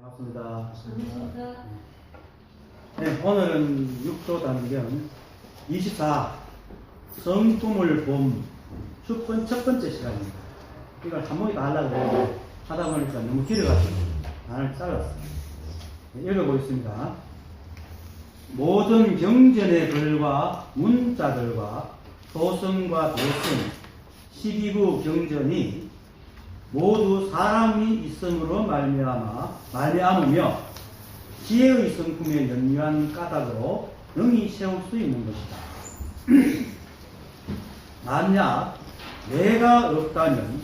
반갑습니다. 반갑습니다. 네, 오늘은 6조 단변 24 성품을 봄 첫 번째 시간입니다. 이걸 한 번에 다 하려고 했는데 하다 보니까 너무 길어가지고 단을 잘랐어요. 네, 읽어보겠습니다. 모든 경전의 글과 문자들과 소승과 도승 12부 경전이 모두 사람이 있음으로 말미암으며 지혜의 성품에 연유한 까닭으로 능히 세울 수 있는 것이다. 만약 내가 없다면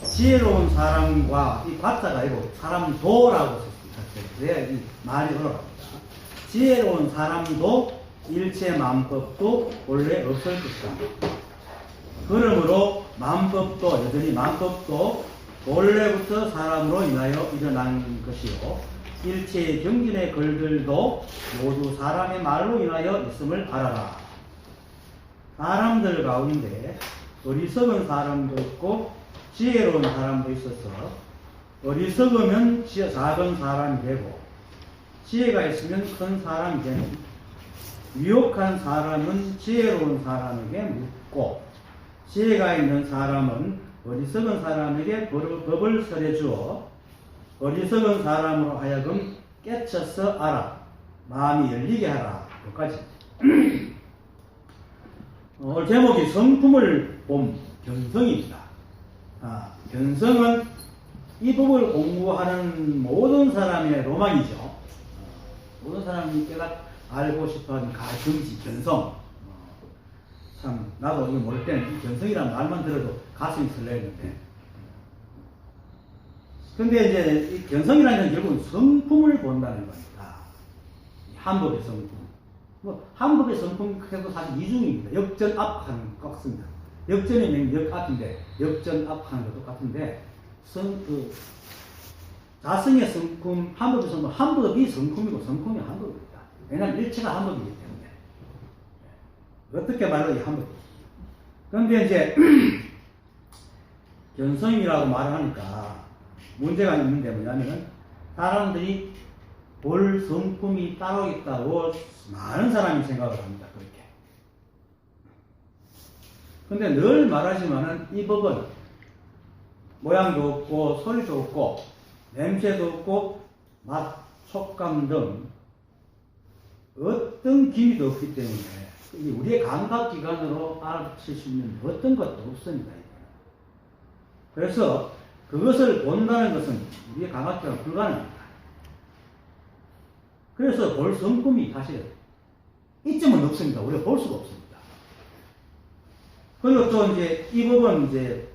지혜로운 사람과 이 과자가 아니고 사람도라고 썼어요. 그래야 이 말이 올라갑니다. 지혜로운 사람도 일체 만법도 원래 없을 것이다. 그러므로 만법도 여전히 만법도 원래부터 사람으로 인하여 일어난 것이요 일체의 경전의 글들도 모두 사람의 말로 인하여 있음을 알아라. 사람들 가운데 어리석은 사람도 있고 지혜로운 사람도 있어서 어리석으면 작은 사람이 되고 지혜가 있으면 큰 사람이 되는 유혹한 사람은 지혜로운 사람에게 묻고 지혜가 있는 사람은 어리석은 사람에게 법을 설해주어 어리석은 사람으로 하여금 깨쳐서 알아 마음이 열리게 하라. 여기까지. 오늘 제목이 성품을 봄 견성입니다. 견성은 이 법을 공부하는 모든 사람의 로망이죠. 모든 사람이 알고 싶어하는 가정지 견성. 참 나도 이거 모를 때는 이 견성이라는 말만 들어도 가슴이 설레는데, 근데 이제 이 견성이라는 건 결국은 성품을 본다는 겁니다. 한법의 성품. 한법의 성품 그래도 사실 이중입니다. 역전 압하는 것 같습니다. 역전이 역압인데 역전 압하는 것도 똑같은데 자성의 성품, 한법의 성품, 한법이 성품이고 성품이 한법입니다. 왜냐하면 일체가 한법이기 때문에. 어떻게 말해도 이 한법입니다. 그런데 이제 견성이라고 말을 하니까 문제가 있는데 뭐냐면은 사람들이 볼 성품이 따로 있다고 많은 사람이 생각을 합니다. 그렇게. 근데 늘 말하지만은 이 법은 모양도 없고 소리도 없고 냄새도 없고 맛, 촉감 등 어떤 기미도 없기 때문에 우리의 감각기관으로 알아챌 수 있는 어떤 것도 없습니다. 그래서 그것을 본다는 것은 우리의 감각기관 불가능합니다. 그래서 볼 성품이 사실 이점은 없습니다. 우리가 볼 수가 없습니다. 그리고 또 이제 이 법은 이제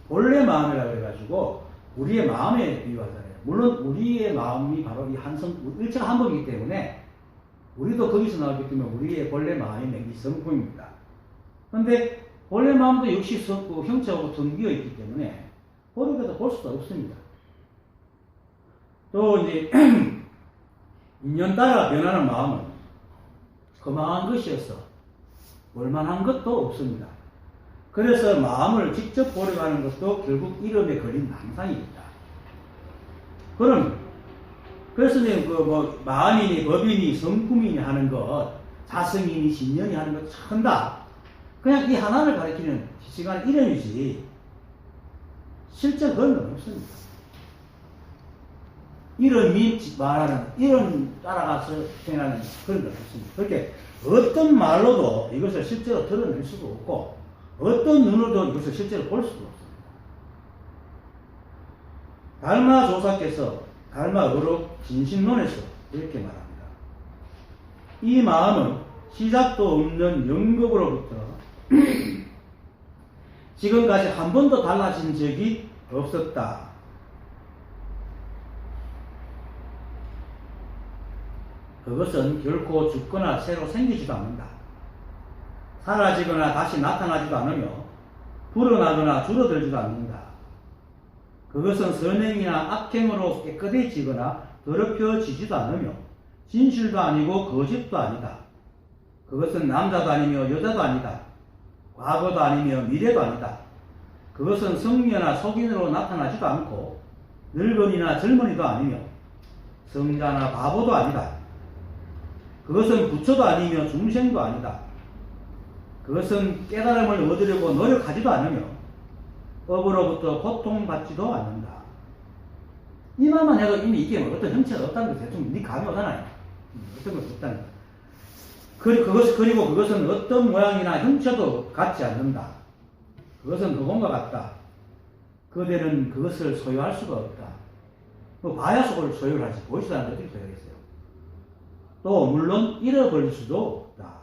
본래 마음이라고 해가지고 우리의 마음에 비유하잖아요. 물론 우리의 마음이 바로 이 일체가 한 법이기 때문에 우리도 거기서 나오기 때문에 우리의 본래 마음이 성품입니다. 그런데 본래 마음도 역시 형체하고 등기어 있기 때문에 보려도 볼 수가 없습니다. 또 이제 인연 따라 변하는 마음은 그만한 것이어서 볼만한 것도 없습니다. 그래서 마음을 직접 보려고 하는 것도 결국 이름에 걸린 망상입니다. 그래서 이제 마음이니 법이니 성품이니 하는 것, 자성이니 신념이 하는 것 전다 그냥 이 하나를 가리키는 시간 이름이지 실제 그런 건 없습니다. 이름이 말하는 이름 따라가서 행하는 그런 건 없습니다. 그렇게 어떤 말로도 이것을 실제로 드러낼 수도 없고 어떤 눈으로도 이것을 실제로 볼 수도 없습니다. 달마 조사께서 달마 어록 진신론에서 이렇게 말합니다. 이 마음은 시작도 없는 영겁으로부터 지금까지 한 번도 달라진 적이 없었다. 그것은 결코 죽거나 새로 생기지도 않는다. 사라지거나 다시 나타나지도 않으며 불어나거나 줄어들지도 않는다. 그것은 선행이나 악행으로 깨끗해지거나 더럽혀지지도 않으며 진실도 아니고 거짓도 아니다. 그것은 남자도 아니며 여자도 아니다. 과거도 아니며 미래도 아니다. 그것은 성녀나 속인으로 나타나지도 않고 늙은이나 젊은이도 아니며 성자나 바보도 아니다. 그것은 부처도 아니며 중생도 아니다. 그것은 깨달음을 얻으려고 노력하지도 않으며 업으로부터 고통받지도 않는다. 이 말만 해도 이미 이게 어떤 형체가 없다는 거 대충 네 감이 오잖아요. 어떤 것이 없다는 거. 그리고 그것은 어떤 모양이나 형체도 갖지 않는다. 그것은 그것과 같다. 그대는 그것을 소유할 수가 없다. 뭐 봐야 속을 소유를 하지 보이지도 않는데 어떻게 소유하겠어요. 또 물론 잃어버릴 수도 없다.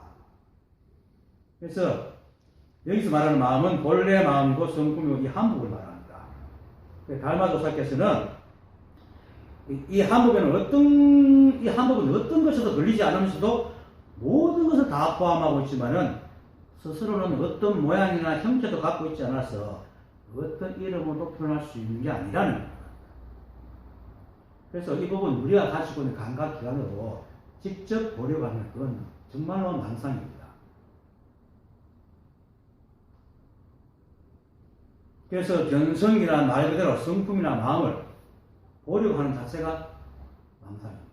그래서 여기서 말하는 마음은 본래 마음이고 성품이고 이 한복을 말합니다. 달마조사께서는 이 한복은 어떤 것에도 걸리지 않으면서도 모든 것을 다 포함하고 있지만은 스스로는 어떤 모양이나 형태도 갖고 있지 않아서 어떤 이름으로 표현할 수 있는 게 아니라는 겁니다. 그래서 이 부분 우리가 가지고 있는 감각기관으로 직접 보려고 하면 그건 정말로 망상입니다. 그래서 견성이나 말 그대로 성품이나 마음을 보려고 하는 자체가 망상입니다.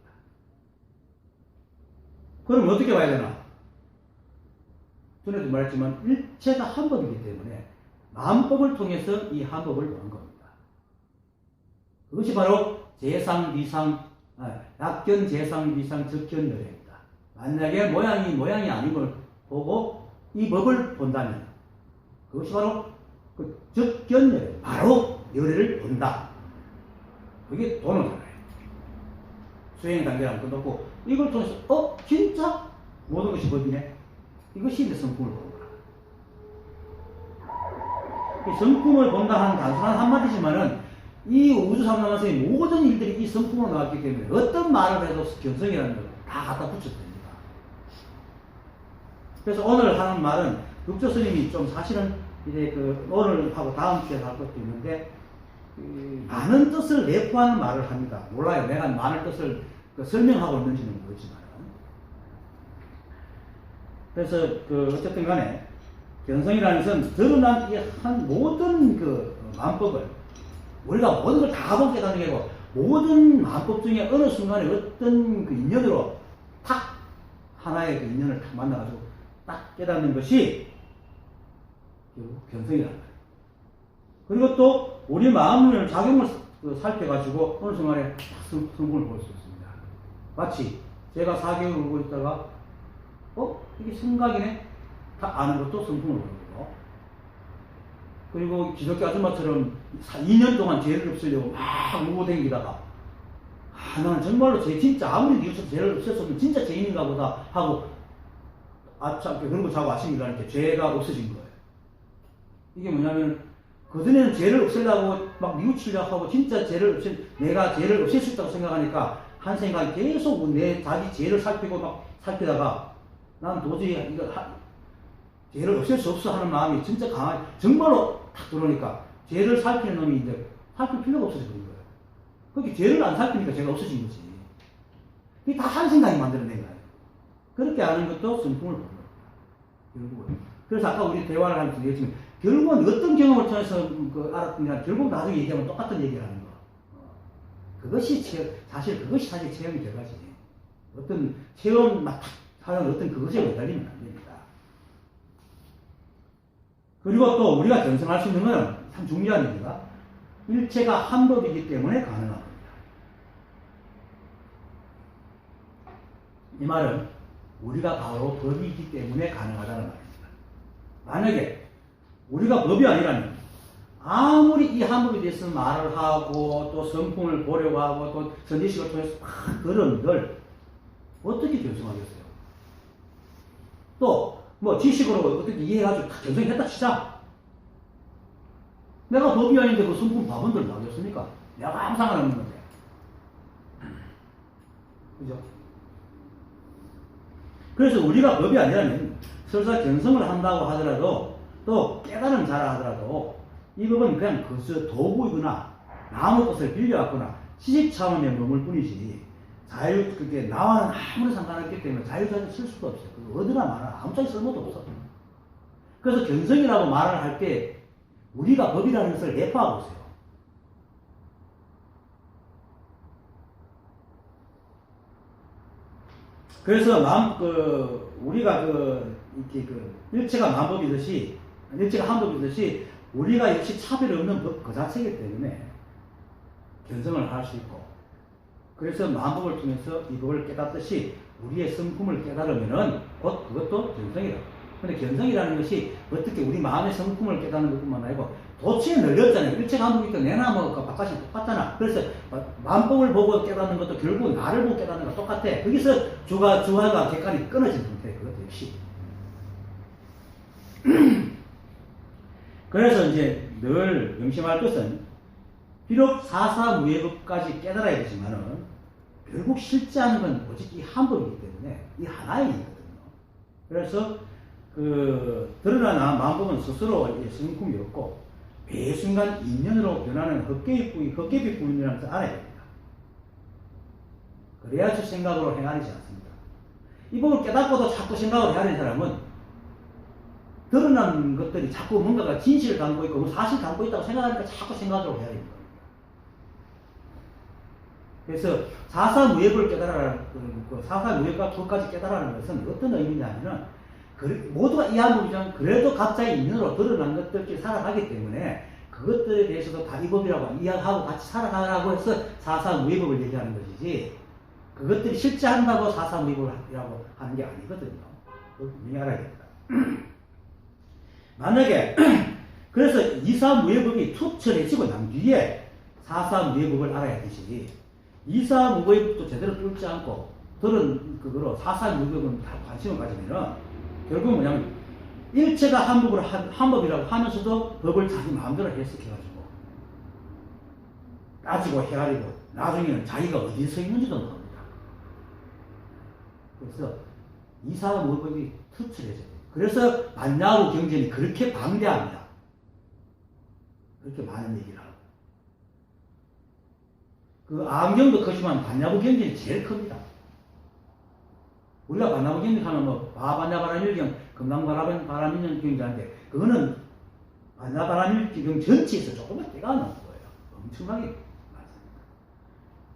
그럼 어떻게 봐야 되나? 전에도 말했지만 일체가 한 법이기 때문에 마음법을 통해서 이 한 법을 보는 겁니다. 그것이 바로 약견, 재상, 비상, 적견, 열애입니다. 만약에 모양이 아닌 걸 보고 이 법을 본다면 그것이 바로 그 적견, 열애, 바로 열애를 본다. 그게 도노잖아요. 수행 단계라는 것도 없고 이걸 통해서 진짜 모든 것이 법이네. 이것이 이제 성품을 보는 거야. 성품을 본다 하는 단순한 한마디지만은 이 우주삼라만성의 모든 일들이 이 성품으로 나왔기 때문에 어떤 말을 해도 견성이라는 걸 다 갖다 붙여도 됩니다. 그래서 오늘 하는 말은 육조 스님이 좀 사실은 이제 오늘 하고 다음 주에 할 것도 있는데 많은 뜻을 내포하는 말을 합니다. 몰라요. 내가 많은 뜻을 설명하고 있는지는 모르지만. 그래서 어쨌든 간에 견성이라는 것은 드러난 이 한 모든 마음법을 우리가 모든 걸 다 보게 깨닫는 게 아니고 모든 마음법 중에 어느 순간에 어떤 인연으로 탁 하나의 인연을 탁 만나가지고 딱 깨닫는 것이 결국 견성이라는 거예요. 그리고 또 우리 마음을 작용을 살펴가지고 어느 순간에 성품을 볼 수 있습니다. 마치 제가 4개월 울고 있다가 이게 생각이네? 다 아는 것도 성품을 보는 거고. 그리고 기독교 아줌마처럼 2년 동안 죄를 없애려고 막 울고 다니다가 나는 정말로 진짜 아무리 뉘우쳐서 죄를 없앴어도 진짜 죄인인가 보다 하고 그런 거 자고 아침에 일어나니까 죄가 없어진 거예요. 이게 뭐냐면 그전에는 죄를 없애려고 막 뉘우치려고 하고 진짜 내가 죄를 없앨 수 있다고 생각하니까 한 생각이 계속 자기 죄를 살피다가 난 도저히 죄를 없앨 수 없어 하는 마음이 진짜 강하게 정말로 탁 들어오니까 죄를 살피는 놈이 이제 살필 필요가 없어져 버린 거예요. 그렇게 죄를 안 살피니까 죄가 없어진 거지. 그게 다 한 생각이 만들어낸 거예요. 그렇게 아는 것도 성품을 보는 거예요. 결국은. 그래서 아까 우리 대화를 하면서 얘기했지만 결국은 어떤 경험을 통해서 알았느냐 결국 나중에 얘기하면 똑같은 얘기를 하는 거. 그것이 사실 체험이 결과지. 어떤 체험 하는 어떤 그것에 매달리면 안 됩니다. 그리고 또 우리가 견성할 수 있는 것은 참 중요한 얘기가 일체가 한 법이기 때문에 가능한 겁니다. 이 말은 우리가 바로 법이기 때문에 가능하다는 말입니다. 만약에 우리가 법이 아니라면 아무리 이 한 법에 대해서 말을 하고 또 성품을 보려고 하고 또 선지식을 통해서 막 그런들 어떻게 견성하겠어요? 또 지식으로 어떻게 이해해가지고 다 견성했다 치자. 내가 법이 아닌데 그 성품 바본들 나오겠습니까? 내가 아무 상관없는 건데. 그죠? 그래서 우리가 법이 아니라면 설사 견성을 한다고 하더라도 또 깨달음 잘하 하더라도 이 법은 그냥 도구이거나 나무 것을 빌려왔거나 지식 차원에 머물 뿐이지 그게 나와는 아무런 상관없기 때문에 자유자재 쓸 수도 없어요. 어디나 말하나 아무 짝에 쓸모도 없어. 그래서 견성이라고 말을 할 때 우리가 법이라는 것을 내포하고 있어요. 그래서 우리가 이렇게 일체가 만법이듯이, 일체가 한법이듯이, 우리가 역시 차별 없는 법 그 자체이기 때문에 견성을 할 수 있고, 그래서 만법을 통해서 이 법을 깨닫듯이 우리의 성품을 깨달으면은 곧 그것도 견성이다. 근데 견성이라는 것이 어떻게 우리 마음의 성품을 깨닫는 것뿐만 아니고 도치에 널렸잖아요. 일체가 한법이니까 내나 바깥이 똑같잖아. 그래서 만법을 보고 깨닫는 것도 결국 나를 보고 깨닫는 것과 똑같아. 거기서 주화가 객관이 끊어진 상태. 그것도 역시. 그래서 이제 늘 명심할 것은 비록 사사무예법까지 깨달아야 되지만은 결국 실제하는 건 오직 이 한 법이기 때문에 이 하나의 일이거든요. 그래서 드러나나 만법은 스스로 성품이 없고 매 순간 인연으로 변하는 헛개비뿐이라는 것을 알아야 됩니다. 그래야지 생각으로 헤아리지 않습니다. 이 법을 깨닫고도 자꾸 생각을 헤아리는 사람은 드러난 것들이 자꾸 뭔가가 진실을 담고 있고 사실 담고 있다고 생각하니까 자꾸 생각으로 헤아립니다. 그래서 사사무예법을 사사무예법과 그것까지 깨달아라는 것은 어떤 의미냐면은 모두가 이 한 법이지만 그래도 각자의 인연으로 드러난 것들끼리 살아가기 때문에 그것들에 대해서도 다 이 법이라고 이해하고 같이 살아가라고 해서 사사무예법을 얘기하는 것이지 그것들이 실제한다고 사사무예법이라고 하는 게 아니거든요. 그걸 분명히 알아야 됩니다. 만약에 그래서 이사무예법이 투철해지고 난 뒤에 사사무예법을 알아야 되지 이사무예법도 제대로 뚫지 않고 그거로 사사무예법은 다 관심을 가지면은 결국은 뭐냐면 일체가 한법이라고 하면서도 법을 자기 마음대로 해석해가지고 따지고 헤아리고 나중에는 자기가 어디에 서 있는지도 모릅니다. 그래서 이사무예법이 투철해져요. 그래서 반야구 경전이 그렇게 방대합니다. 그렇게 많은 얘기를 하고 안경도 크지만 반야구 경전이 제일 큽니다. 우리가 반야구 경전 하면 바반야바라밀경, 금강바라밀경 경전인데 그거는 반야바라밀경 전체에서 조금만 떼가 나온 거예요. 엄청나게 많습니다.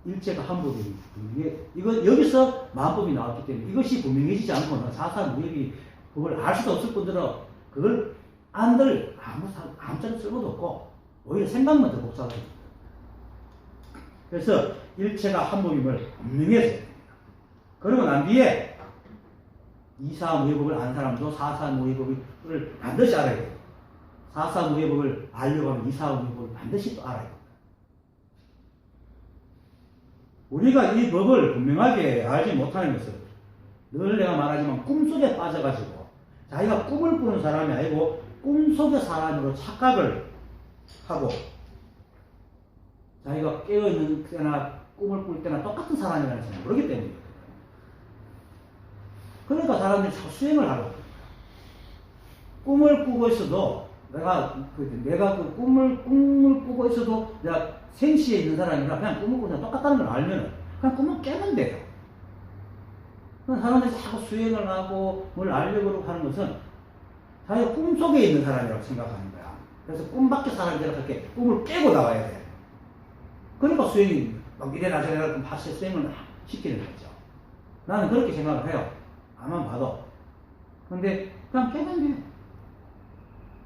일체가 한법이 분명히 여기서 만법이 나왔기 때문에 이것이 분명해지지 않고는 사사무예비 그걸 알 수도 없을 뿐더러 그걸 안들 아무짝에 쓸모도 없고 오히려 생각만 더 복잡해집니다. 그래서 일체가 한법임을 분명히 해야 됩니다. 그러고 난 뒤에 이사무예법을 아는 사람도 사사무예법을 반드시 알아야 돼요. 사사무예법을 알려고 하면 이사무예법을 반드시 또 알아야 됩니다. 우리가 이 법을 분명하게 알지 못하는 것은 늘 내가 말하지만 꿈속에 빠져가지고 자기가 꿈을 꾸는 사람이 아니고 꿈속의 사람으로 착각을 하고 자기가 깨어있는 때나 꿈을 꿀 때나 똑같은 사람이라는 것을 모르기 때문입니다. 그러니까 사람들이 자꾸 수행을 하려고 합니다. 꿈을 꾸고 있어도 내가 꿈을 꾸고 있어도 내가 생시에 있는 사람이라 그냥 꿈을 꾸고 똑같다는 걸 알면 그냥 꿈을 깨면 돼요. 사람들이 자꾸 수행을 하고 뭘 알려고 하는 것은 자기가 꿈속에 있는 사람이라고 생각하는 거야. 그래서 꿈 밖의 사람들이 그렇게 꿈을 깨고 나와야 돼. 그러니까 수행이 막 이래나 저래나 다시 수행을 시키는 거죠. 나는 그렇게 생각을 해요. 아만 봐도. 근데 그냥 깨면 돼요.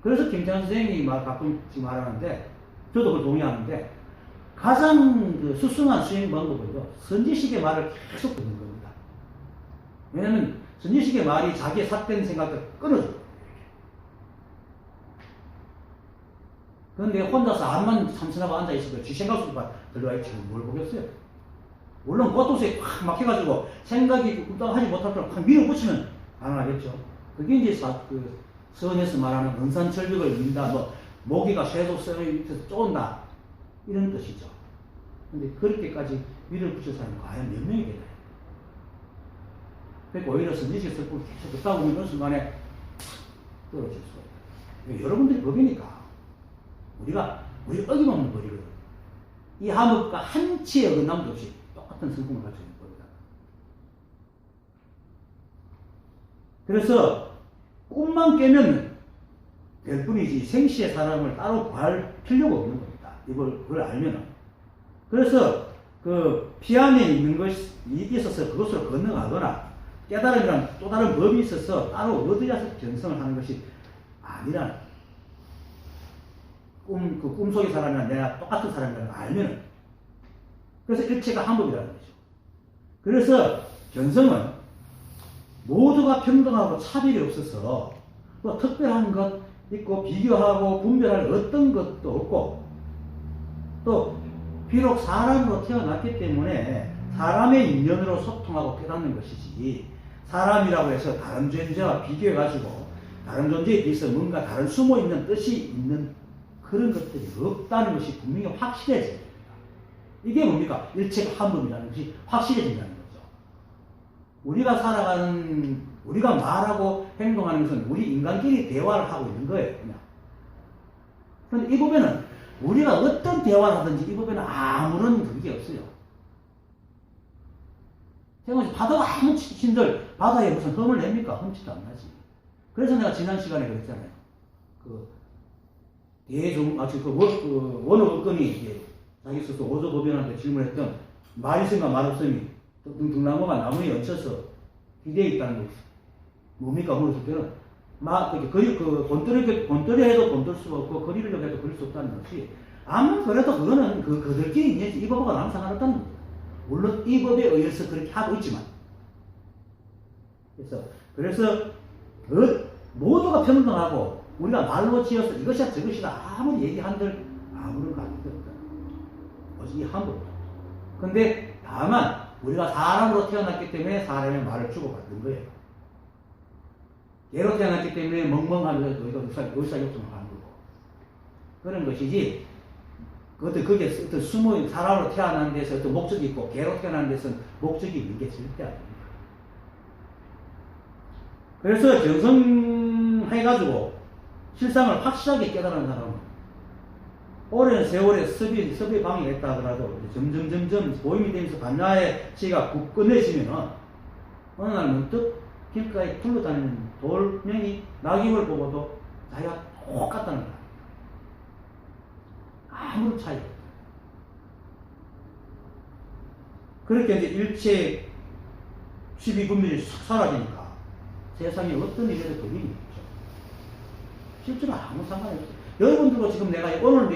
그래서 김찬 선생님이 가끔 말하는데 저도 그걸 동의하는데 가장 수승한 수행 방법은요. 선지식의 말을 계속 듣는 겁니다. 왜냐면 선지식의 말이 자기의 삿된 생각을 끊어줘요. 그런데 혼자서 암만 참선하고 앉아있어도 지 생각 속에 들어와 있지 뭘 보겠어요. 물론 고통스에 확 막혀가지고 생각이 꿀떡하지 못할 때확 밀어붙이면 가능하겠죠. 그게 이제 서원에서 말하는 은산철벽을 민다, 모기가 쇠독서의 밑에서 쫓는다 이런 뜻이죠. 근데 그렇게까지 밀어붙일 사람이 과연 몇 명이 되나요? 그러니까 오히려 선지식 설법을 계속 듣다 보면 어느 순간에 떨어질 수가 있다. 여러분들이 법이니까 우리 어김없는 법이거든. 이 한법과 한치의 어긋남도 없이 똑같은 성품을 가지고 있는 겁니다. 그래서 꿈만 깨면 될 뿐이지 생시의 사람을 따로 구할 필요가 없는 겁니다. 그걸 알면은. 그래서 피 안에 있는 것이 있어서 그것으로 건너가거나 깨달음이란 또 다른 법이 있어서 따로 얻어야서 견성을 하는 것이 아니라는 그 꿈속의 사람이랑 내가 똑같은 사람이라는 걸 알면은 그래서 일체가 한 법이라는 거죠. 그래서 견성은 모두가 평등하고 차별이 없어서 뭐 특별한 것 있고 비교하고 분별할 어떤 것도 없고 또 비록 사람으로 태어났기 때문에 사람의 인연으로 소통하고 깨닫는 것이지 사람이라고 해서 다른 존재와 비교해가지고 다른 존재에 비해서 뭔가 다른 숨어있는 뜻이 있는 그런 것들이 없다는 것이 분명히 확실해져야 됩니다. 이게 뭡니까? 일체가 한 법이라는 것이 확실해진다는 거죠. 우리가 말하고 행동하는 것은 우리 인간끼리 대화를 하고 있는 거예요, 그냥. 그런데 이 법에는 우리가 어떤 대화를 하든지 이 법에는 아무런 그게 없어요. 바다가 아무 신들 바다에 무슨 흠을 냅니까? 흠치도 안 나지. 그래서 내가 지난 시간에 그랬잖아요. 원어법권이 자기 스스로 오조법인한테 질문했던 말 있음과 말 없음이 등나무가 나무에 얹혀서 기대에 있다는 거 뭡니까? 물었을 때는 본떠리 해도 본떨 수가 없고 거리를 해도 그릴 수 없다는 것이 아무리 그래도 그거는 그들끼리 있는지 이 법과 나는 상관없다는 거예요. 물론 이 법에 의해서 그렇게 하고 있지만 그래서 모두가 평등하고 우리가 말로 지어서 이것이야 저것이다 아무리 얘기한들 아무런 가치가 없다. 오직 이 한 법. 근데 다만 우리가 사람으로 태어났기 때문에 사람의 말을 주고받는 거예요. 개로 태어났기 때문에 멍멍하면서 너희가 의사결정을 하는 거고 그런 것이지 그게 어떤 사람으로 태어난 데서 어떤 목적이 있고 개로 태어난 데서는 목적이 있는 게 절대 아닙니다. 그래서 견성해가지고 실상을 확실하게 깨달은 사람은 오랜 세월에 섭의 방해가 있다 하더라도 점점 보임이 되면서 반야의 시가 굳건해지면은 어느 날 문득 길가에 굴러다니는 돌멩이 낙엽을 보고도 자기가 똑같다는 거야. 아무런 차이가 없다. 그렇게 이제 일체 12분별이 싹 사라지니까 세상에 어떤 일에도 거리는 없죠. 실제로 아무 상관이 없어요. 여러분들도 지금 내가 오늘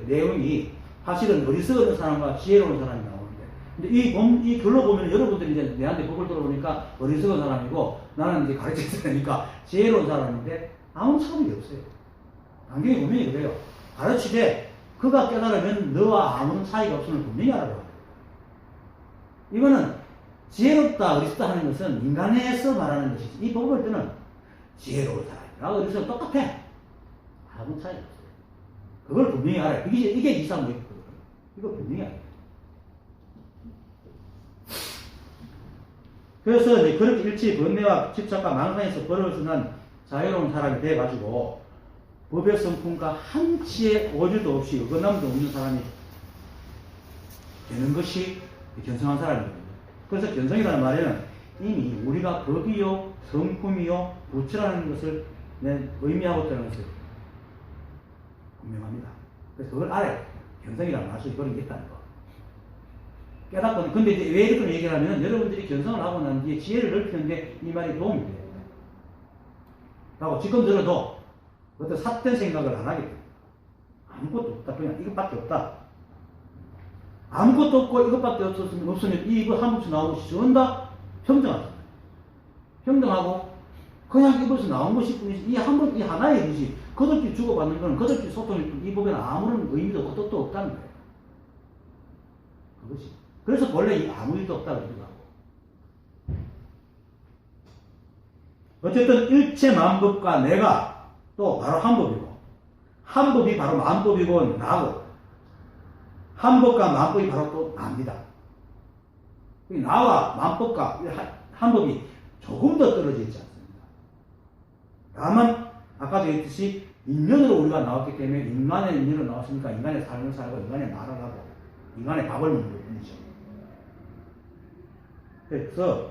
내용이 사실은 어리석은 사람과 지혜로운 사람이 나오는데 근데 이 글로 보면 여러분들이 이제 내한테 법을 들어보니까 어리석은 사람이고 나는 이제 가르치는 사람이니까 지혜로운 사람인데 아무 차이가 없어요. 당연히 분명히 그래요. 가르치되 그가 깨달으면 너와 아무런 차이가 없음을 분명히 알아요. 이거는 지혜롭다, 어리석다 하는 것은 인간에서 말하는 것이지. 이 법을 때는 지혜로운 사람이라 어리석다 똑같아. 아무 차이가 없어요. 그걸 분명히 알아요. 이게 이상무익거든요. 이거 분명히 알아요. 그래서 이제 그렇게 일치 번뇌와 집착과 망상에서 벌어지는 자유로운 사람이 돼가지고 법의 성품과 한치의 오류도 없이 어긋남도 없는 사람이 되는 것이 견성한 사람이거든요. 그래서 견성이라는 말에는 이미 우리가 법이요, 성품이요, 부처라는 것을 의미하고 있다는 것을 분명합니다. 그래서 그걸 알아야 돼요. 견성이라는 말 속에 그런 게 있다는 거. 깨닫거든요. 근데 이제 왜 이렇게 얘기를 하면 여러분들이 견성을 하고 난 뒤에 지혜를 넓히는데 이 말이 도움이 돼요. 라고 지금 들어도 어떤 삿된 생각을 안 하게 돼요. 아무것도 없다. 그냥 이것밖에 없다. 아무것도 없고 이것밖에 없으면 이거 한 법씩 나온 것이 전다 평등하잖아요. 평등하고 그냥 이것이 나온 것이 뿐이지 이 하나의 일이지 그들끼리 주고받는 거는 그들끼리 소통이 이 법에는 아무런 의미도 없고 뜻도 없다는 거예요. 그것이. 그래서 원래 이 아무 일도 없다고 그러기도 하고. 어쨌든 일체 만법과 내가 또 바로 한 법이고 한 법이 바로 만법이고 나고 한 법과 만법이 바로 또 납니다. 나와 만법과 한 법이 조금 더 떨어져 있지 않습니다. 다만 아까도 했듯이 인연으로 우리가 나왔기 때문에 인간의 인연으로 나왔으니까 인간의 삶을 살고 인간의 말을 하고 인간의 밥을 먹는 것 뿐이죠. 그래서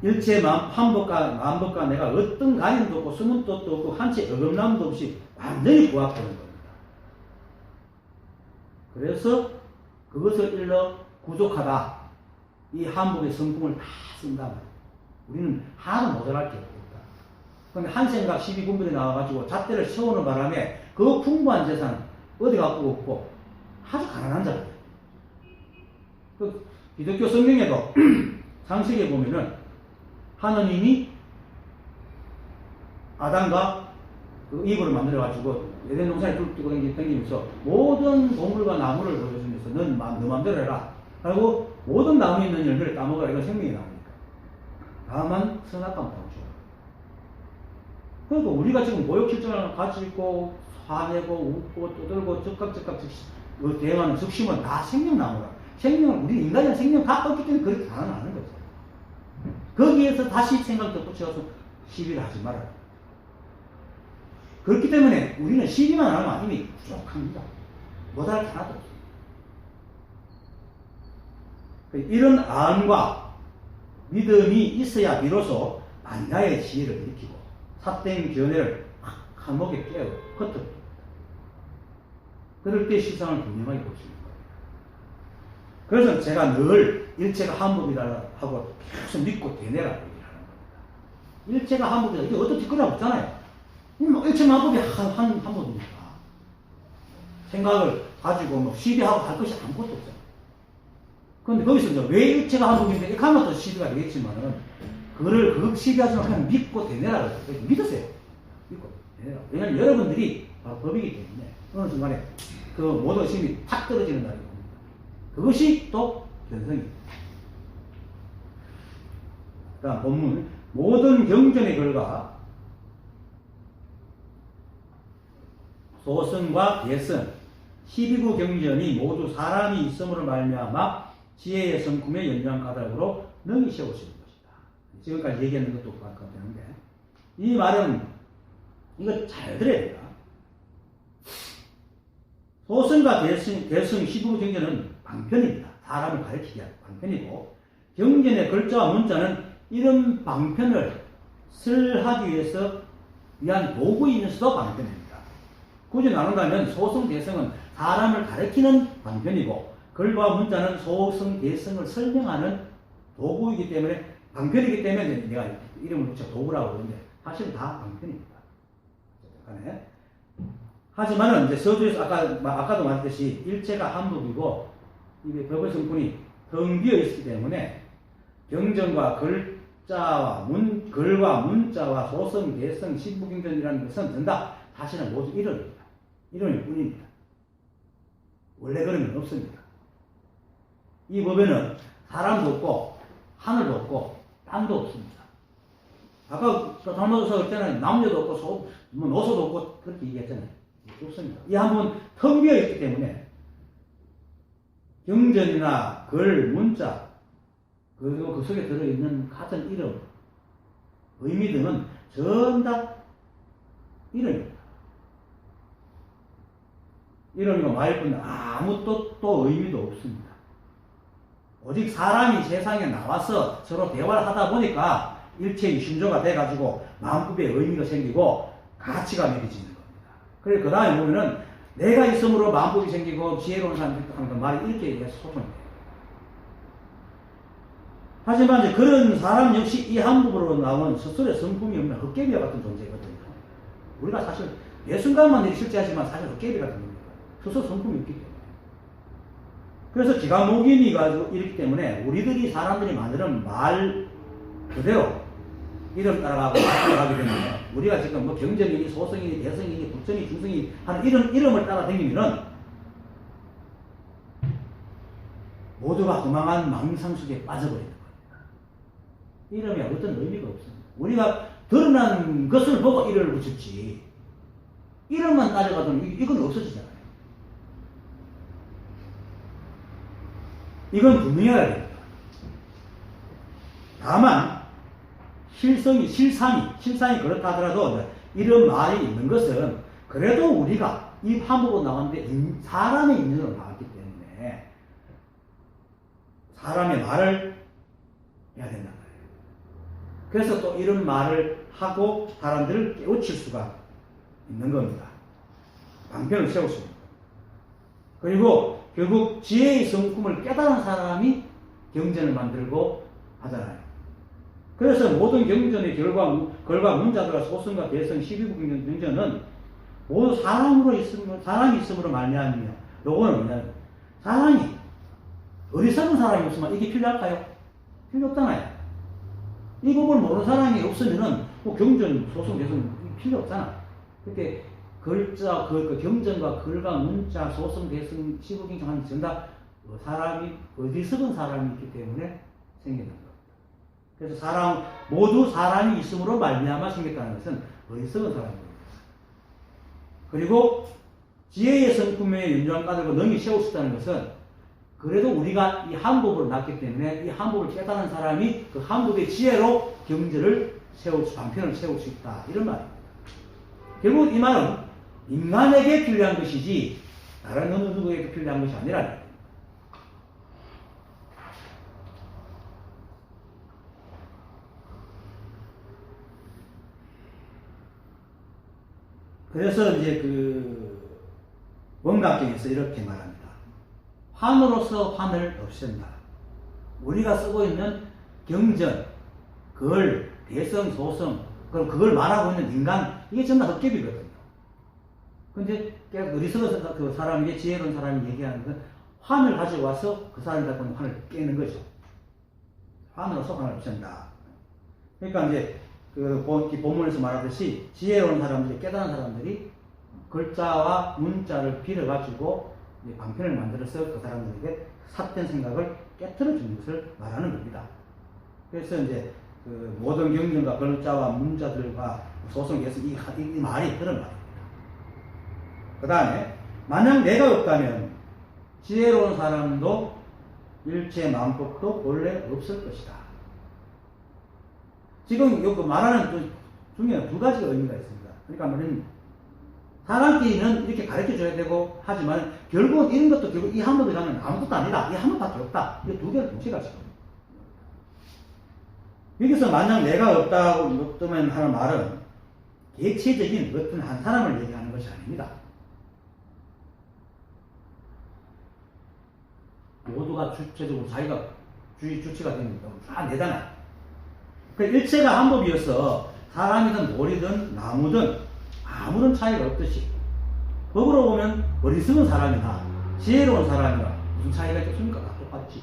일체 한 법과 만법과 내가 어떤 관념도 없고 숨은 뜻도 없고 한치 어긋남도 없이 완전히 부합하는 겁니다. 그래서 그것을 일러 부족하다. 이 한복의 성품을 다 쓴다 말이에요. 우리는 하나도 모자랄 게 없다. 그런데 한생각 12군별이 나와가지고 잣대를 세우는 바람에 그 풍부한 재산 어디 갖고 없고 아주 가난한 자예요. 그 기독교 성경에도 창세기에 보면은 하느님이 아담과 그 이브를 만들어가지고 에덴 동산에 불 띄고 댕기면서 모든 동물과 나무를 보여주면서 넌 너 맘대로 해라. 그리고 모든 나무에 있는 열매를 따먹어라. 이건 생명이 나오니까. 다만 선악과는 당초. 그러니까 우리가 지금 모욕실정을 가지고 화내고 웃고 떠들고 적각적각 대응하는 적심은 다 생명나무라. 생명은 우리 인간의 생명 다 떴기 때문에 그렇게 가능하는 거죠. 거기에서 다시 생각 덧붙여서 시비를 하지 말아요. 그렇기 때문에 우리는 시비만 하면 이미 부족합니다. 못할 게 하나도 없어요. 이런 안과 믿음이 있어야 비로소 만가의 지혜를 일으키고 삿된 견해를 한목에 깨어 흩어집니다. 그럴 때 시상을 분명하게 볼 수 있는 거예요. 그래서 제가 늘 일체가 한법이다 하고 계속 믿고 되뇌라고 얘기하는 겁니다. 일체가 한법이다. 이게 어떤 뒷거리가 없잖아요. 일체만 한법이 한법이니까. 생각을 가지고 시비하고 할 것이 아무것도 없잖아요. 그런데 거기서 이제 왜 일체가 한법인데 이렇게 하면 또 시비가 되겠지만은 그거를 그 시비하지 말고 그냥 믿고 되뇌라고 해요. 믿으세요. 믿고 되뇌라. 왜냐하면 여러분들이 바로 법이기 때문에 어느 순간에 그 모든 힘이 탁 떨어지는 날이 옵니다. 그것이 또 견성입니다. 다음 본문 모든 경전의 결과 소승과 대승 12구 경전이 모두 사람이 있음으로 말미암아 지혜의 성품의 연장 가닥으로 능히 세우시는 것이다. 지금까지 얘기하는 것도 같은데 이 말은 이거 잘 들어야 돼요. 소승과 대승 12구 경전은 방편입니다. 사람을 가리키기 위한 방편이고 경전의 글자와 문자는 이런 방편을 설하기 위해서 위한 도구이면서도 방편입니다. 굳이 나눈다면 소승, 대승은 사람을 가리키는 방편이고 글과 문자는 소승, 대승을 설명하는 도구이기 때문에 방편이기 때문에 내가 이름을 붙여 도구라고 그러는데 사실은 다 방편입니다. 하지만은 이제 서두에서 아까도 말했듯이 일체가 한법이고 이 법의 성분이 텅 비어 있기 때문에 경전과 글과 문자와 소승, 대승, 신부경전이라는 것은 전다 사실은 모두 이론입니다. 이론일 뿐입니다. 원래 그런 건 없습니다. 이 법에는 사람도 없고 하늘도 없고 땅도 없습니다. 아까 달마도사 할 때는 남녀도 없고 노소도 없고 그렇게 얘기했잖아요. 없습니다. 이 한번 텅 비어 있기 때문에 경전이나 글, 문자 그리고 그 속에 들어있는 같은 이름, 의미 등은 전부 다 이름입니다. 이름이고 말일 뿐 아무 또 의미도 없습니다. 오직 사람이 세상에 나와서 서로 대화를 하다 보니까 일체의 신조가 돼가지고 마음급에 의미가 생기고 가치가 매겨지는 겁니다. 그래서 그 다음에 보면은 내가 있음으로 마음급이 생기고 지혜로운 사람들이 하는 건 말이 이렇게 해서 소통이 돼요. 하지만 이제 그런 사람 역시 이 한법으로 나온 스스로의 성품이 없는 헛개비와 같은 존재거든요. 우리가 사실 매 순간만 실제하지만 사실 헛개비 같은 겁니다. 스스로 성품이 없기 때문에. 그래서 지가목인이가 이렇기 때문에 우리들이 사람들이 만드는 말 그대로 이름 따라가고 말 따라가게 되면 우리가 지금 뭐 경전이니 소승이니 대승이니 부처니 중승이 하는 이런 이름을 따라다니면은 모두가 도망한 망상 속에 빠져버리는 겁니다. 이름이 어떤 의미가 없습니다. 우리가 드러난 것을 보고 이름을 붙였지 이름만 따져가도 이건 없어지잖아요. 이건 분명해야 됩니다. 다만 실상이 그렇다 하더라도 이런 말이 있는 것은 그래도 우리가 이 한국으로 나왔는데 사람의 인연으로 나왔기 때문에 사람의 말을 해야 된단 말이에요. 그래서 또 이런 말을 하고 사람들을 깨우칠 수가 있는 겁니다. 방편을 세울 수 있는 겁니다. 그리고 결국 지혜의 성품을 깨달은 사람이 경전을 만들고 하잖아요. 그래서 모든 경전의 결과 문자들과 소승과 대성 12부 경전은 모두 사람이 있음으로 말미암으며, 요거는 뭐냐면 사람이 어리석은 사람이 없으면 이게 필요할까요? 필요 없잖아요. 이 부분을 모르는 사람이 없으면은 뭐 경전, 소승, 대성 필요 없잖아. 그렇게 글자, 그 경전과 글과 문자, 소승, 대성, 12부 경전 하는 전부 다 사람이 어리석은 사람이 있기 때문에 생기는 거예요. 그래서 모두 사람이 있음으로 말미암아 생겼다는 것은 어리석은 사람입니다. 그리고 지혜의 성품에 윤정한 까닭을 능히 세우셨다는 것은 그래도 우리가 이 한법을 낳기 때문에 이 한법을 깨닫는 사람이 그 한법의 지혜로 경전을 방편을 세울 수 있다. 이런 말입니다. 결국 이 말은 인간에게 필요한 것이지 다른 어느 누구에게 필요한 것이 아니라, 그래서 이제 그 원각경에서 이렇게 말합니다. 환으로서 환을 없앤다. 우리가 쓰고 있는 경전, 글, 대성, 소성, 그럼 그걸 말하고 있는 인간, 이게 전부 다 헛개비거든요. 근데 어리석은 그 사람에게, 지혜로운 사람이 얘기하는 건 환을 가지고 와서 그 사람이 갖고 있는 환을 깨는 거죠. 환으로서 환을 없앤다. 그러니까 이제 그 본문에서 말하듯이 지혜로운 사람들이, 깨달은 사람들이 글자와 문자를 빌어가지고 방편을 만들어서 그 사람들에게 삿된 생각을 깨트려 주는 것을 말하는 겁니다. 그래서 이제 그 모든 경전과 글자와 문자들과 소송에서 이 말이 그런 말입니다. 그 다음에 만약 내가 없다면 지혜로운 사람도 일체 만법도 본래 없을 것이다. 지금 여기 말하는 중에 두 가지 의미가 있습니다. 그러니까 뭐냐면 사람끼리는 이렇게 가르쳐 줘야 되고 하지만 결국은 이런 것도 결국 이 한법이라면 아무것도 아니다. 이 한법밖에 없다. 이 두 개를 동시에 가지고. 여기서 만약 내가 없다면 하는 말은 개체적인 어떤 한 사람을 얘기하는 것이 아닙니다. 모두가 주체적으로 자기가 주체가 됩니다. 다 내잖아. 그 일체가 한법이어서 사람이든 돌이든 나무든 아무런 차이가 없듯이 법으로 보면 어리석은 사람이나 지혜로운 사람이나 무슨 차이가 있겠습니까? 다 똑같지.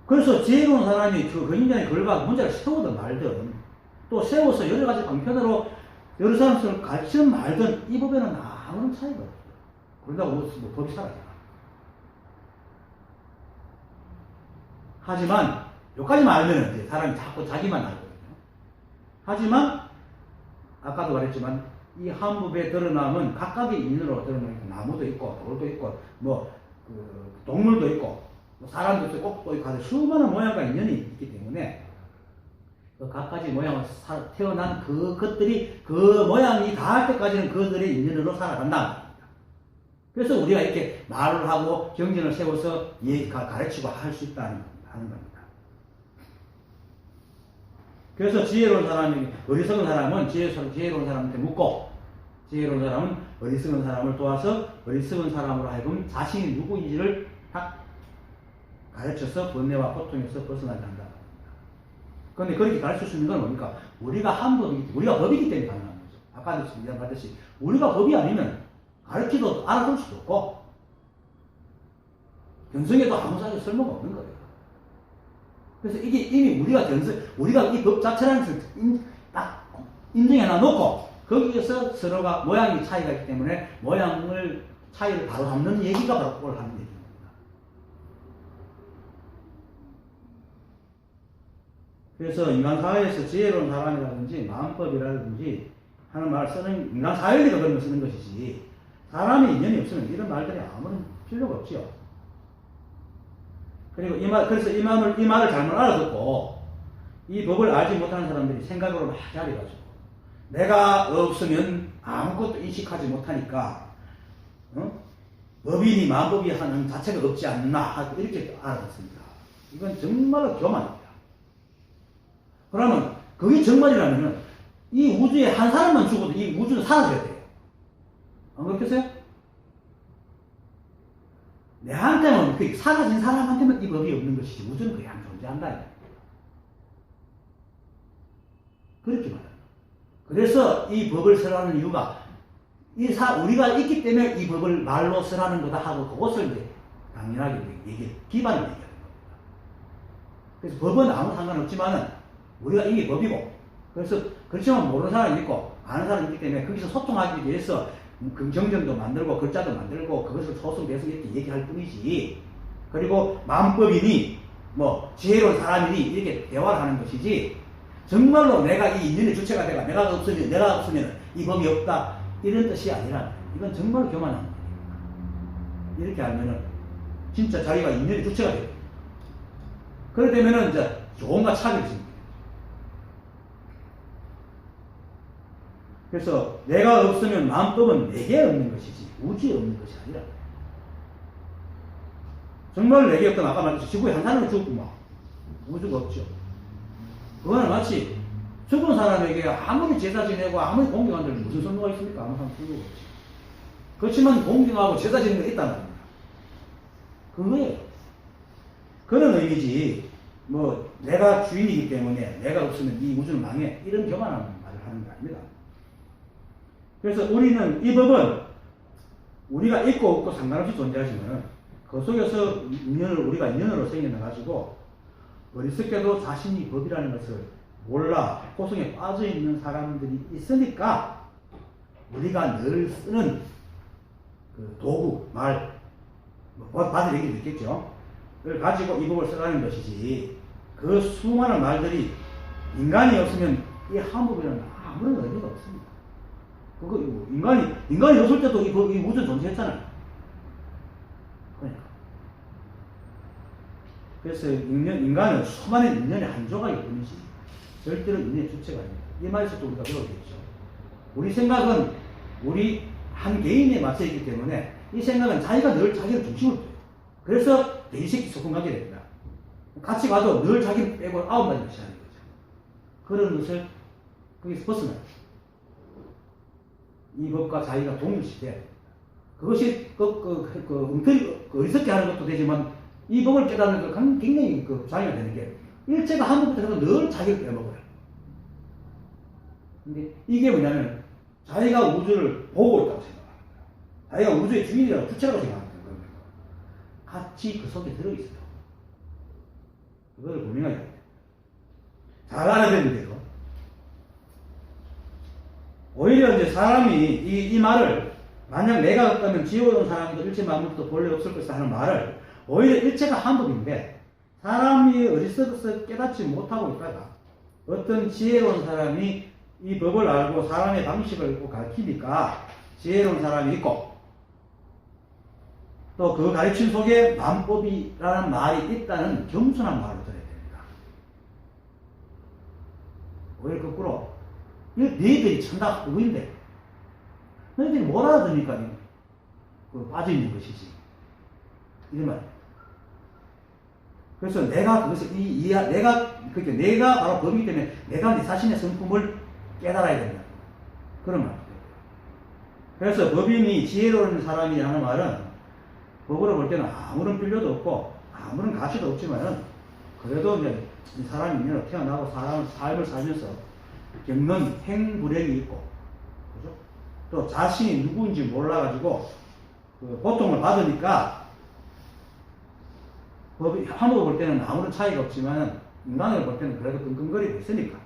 그래서 지혜로운 사람이 그 인간의 글과 문제를 세우든 말든 또 세워서 여러 가지 방편으로 여러 사람을 가르치든 말든 이 법에는 아무런 차이가 없어요. 그런다고 뭐 법이 사라져요. 하지만 여기까지만 알면 이제 사람이 자꾸 자기만 알거든요. 하지만 아까도 말했지만 이 한법에 드러남은 각각의 인으로 드러나니까 나무도 있고 돌도 있고 그 동물도 있고 사람도 있고 꽃도 있고 하는 수많은 모양과 인연이 있기 때문에 그 각가지 모양을 태어난 그것들이 그 모양이 닿을 때까지는 그들의 인연으로 살아간다. 그래서 우리가 이렇게 말을 하고 경전을 세워서 가르치고 할 수 있다는 하는 겁니다. 그래서 지혜로운 사람이, 어리석은 사람은 지혜로운 사람한테 묻고, 지혜로운 사람은 어리석은 사람을 도와서 어리석은 사람으로 하여금 자신이 누구인지를 딱 가르쳐서 번뇌와 고통에서 벗어나게 한다. 그런데 그렇게 가르칠 수 있는 건 뭡니까? 우리가 우리가 법이기 때문에 가능한 거죠. 아까도 말했듯이 우리가 법이 아니면 가르치도 알아볼 수도 없고, 견성에도 아무 쓸모가 없는 거예요. 그래서 이게 이미 우리가 이 법 자체라는 것을 딱 인정해 놔놓고, 거기에서 서로가 모양이 차이가 있기 때문에 차이를 바로 잡는 얘기가 바로 그걸 하는 얘기입니다. 그래서 인간 사회에서 지혜로운 사람이라든지 마음법이라든지 하는 말을 쓰는, 인간 사회리가 그런 걸 쓰는 것이지, 사람의 인연이 없으면 이런 말들이 아무런 필요가 없지요. 그리고 그래서 이 말을 잘못 알아듣고, 이 법을 알지 못하는 사람들이 생각으로 막 자리가지고, 내가 없으면 아무것도 인식하지 못하니까, 법이니 만법이 하는 자체가 없지 않나, 이렇게 알아듣습니다. 이건 정말로 교만입니다. 그러면, 그게 정말이라면, 이 우주에 한 사람만 죽어도 이 우주는 사라져야 돼요. 안 그렇겠어요? 내한테는, 사라진 사람한테는 이 법이 없는 것이지, 우주는 그냥 존재한다. 그렇게 말합니다. 그래서 이 법을 설하는 이유가, 우리가 있기 때문에 이 법을 말로 설하는 거다 하고, 그것을 이제 당연하게 기반을 얘기하는 겁니다. 그래서 법은 아무 상관없지만은, 우리가 이게 법이고, 그래서, 그렇지만 모르는 사람이 있고, 아는 사람이 있기 때문에, 거기서 소통하기 위해서, 긍정전도 만들고, 글자도 만들고, 그것을 소송돼서 이렇게 얘기할 뿐이지, 그리고 마음법이니, 지혜로운 사람이니, 이렇게 대화를 하는 것이지, 정말로 내가 이 인연의 주체가 되가, 내가 없으면 이 법이 없다, 이런 뜻이 아니라, 이건 정말로 교만한 겁니다. 이렇게 하면은, 진짜 자기가 인연의 주체가 돼요. 그렇게 되면은, 이제, 조금과 차별이 생깁니다. 그래서, 내가 없으면 마음법은 내게 없는 것이지, 우주에 없는 것이 아니라. 정말 내게 없던, 아까 말했듯이 지구에 한 사람이 죽고 우주가 없죠. 그거는 마치 죽은 사람에게 아무리 제사 지내고 아무리 공경한다면 무슨 성과가 있습니까? 아무 상관없지. 그렇지만 공경하고 제사 지내는 게 있단 말입니다. 그거예요. 그런 의미지, 내가 주인이기 때문에 내가 없으면 이 우주는 망해. 이런 교만한 말을 하는 거 아닙니다. 그래서 우리는, 이 법은 우리가 있고 없고 상관없이 존재하지만, 그 속에서 우리가 인연으로 생겨나가지고, 어리석게도 자신이 법이라는 것을 몰라 고성에 빠져 있는 사람들이 있으니까 우리가 늘 쓰는 그 도구, 말, 받을 얘기도 있겠죠. 그걸 가지고 이 법을 써가는 것이지, 그 수많은 말들이 인간이 없으면 이 한법이라는 아무런 의미가 없습니다. 인간이 없을 때도 이 우주 존재했잖아요. 그러니까. 그래서 인간은 수많은 인연의 한 조각일 뿐이지 절대로 인연의 주체가 아닙니다. 이 말에서도 우리가 배우겠죠. 우리 생각은 우리 한 개인에 맞춰 있기 때문에 이 생각은 자기가 늘 자기를 중심으로 둬요. 그래서 대의식이 소통하게 됩니다. 같이 가도 늘 자기를 빼고 아홉 가지 것이 하는 거죠. 그런 것을 거기서 벗어나요. 이 법과 자기가 동일시돼야 됩니다. 그것이 어리석게 하는 것도 되지만 이 법을 깨닫는 건 굉장히 장애가 되는 게, 일체가 한 법부터 해서 늘 자기를 빼먹어요. 근데 이게 뭐냐면, 자기가 우주를 보고 있다고 생각합니다. 자기가 우주의 주인이라고, 주체라고 생각하는 겁니다. 같이 그 속에 들어있어요. 그거를 분명하게 합니다. 잘 알아야 되는데요. 오히려 이제 사람이 이 말을, 만약 내가 없다면 지어온 사람도 일체 만물도 본래 없을 것이다 하는 말을, 오히려 일체가 한 법인데 사람이 어리석어서 깨닫지 못하고 있다가 어떤 지혜로운 사람이 이 법을 알고 사람의 방식을 가르치니까 지혜로운 사람이 있고, 또 그 가르침 속에 만법이라는 말이 있다는 겸손한 말을 들어야 됩니다. 오히려 거꾸로, 너희들이 천다 누구인데 너희들이 못 알아듣으니까 빠져있는 것이지, 이런 말입니다. 그래서 내가 그것을 내가 바로 법이기 때문에 내가 내 자신의 성품을 깨달아야 된다. 그런 말입니다. 그래서 법인이 지혜로운 사람이 하는 말은, 법으로 볼 때는 아무런 필요도 없고 아무런 가치도 없지만, 그래도 이제 이 사람이 인연으로 태어나고 삶을 살면서 겪는 행불행이 있고, 그죠? 또 자신이 누구인지 몰라가지고 고통을 받으니까, 한국을 볼 때는 아무런 차이가 없지만 인간을 볼 때는 그래도 끙끙거리고 있으니까,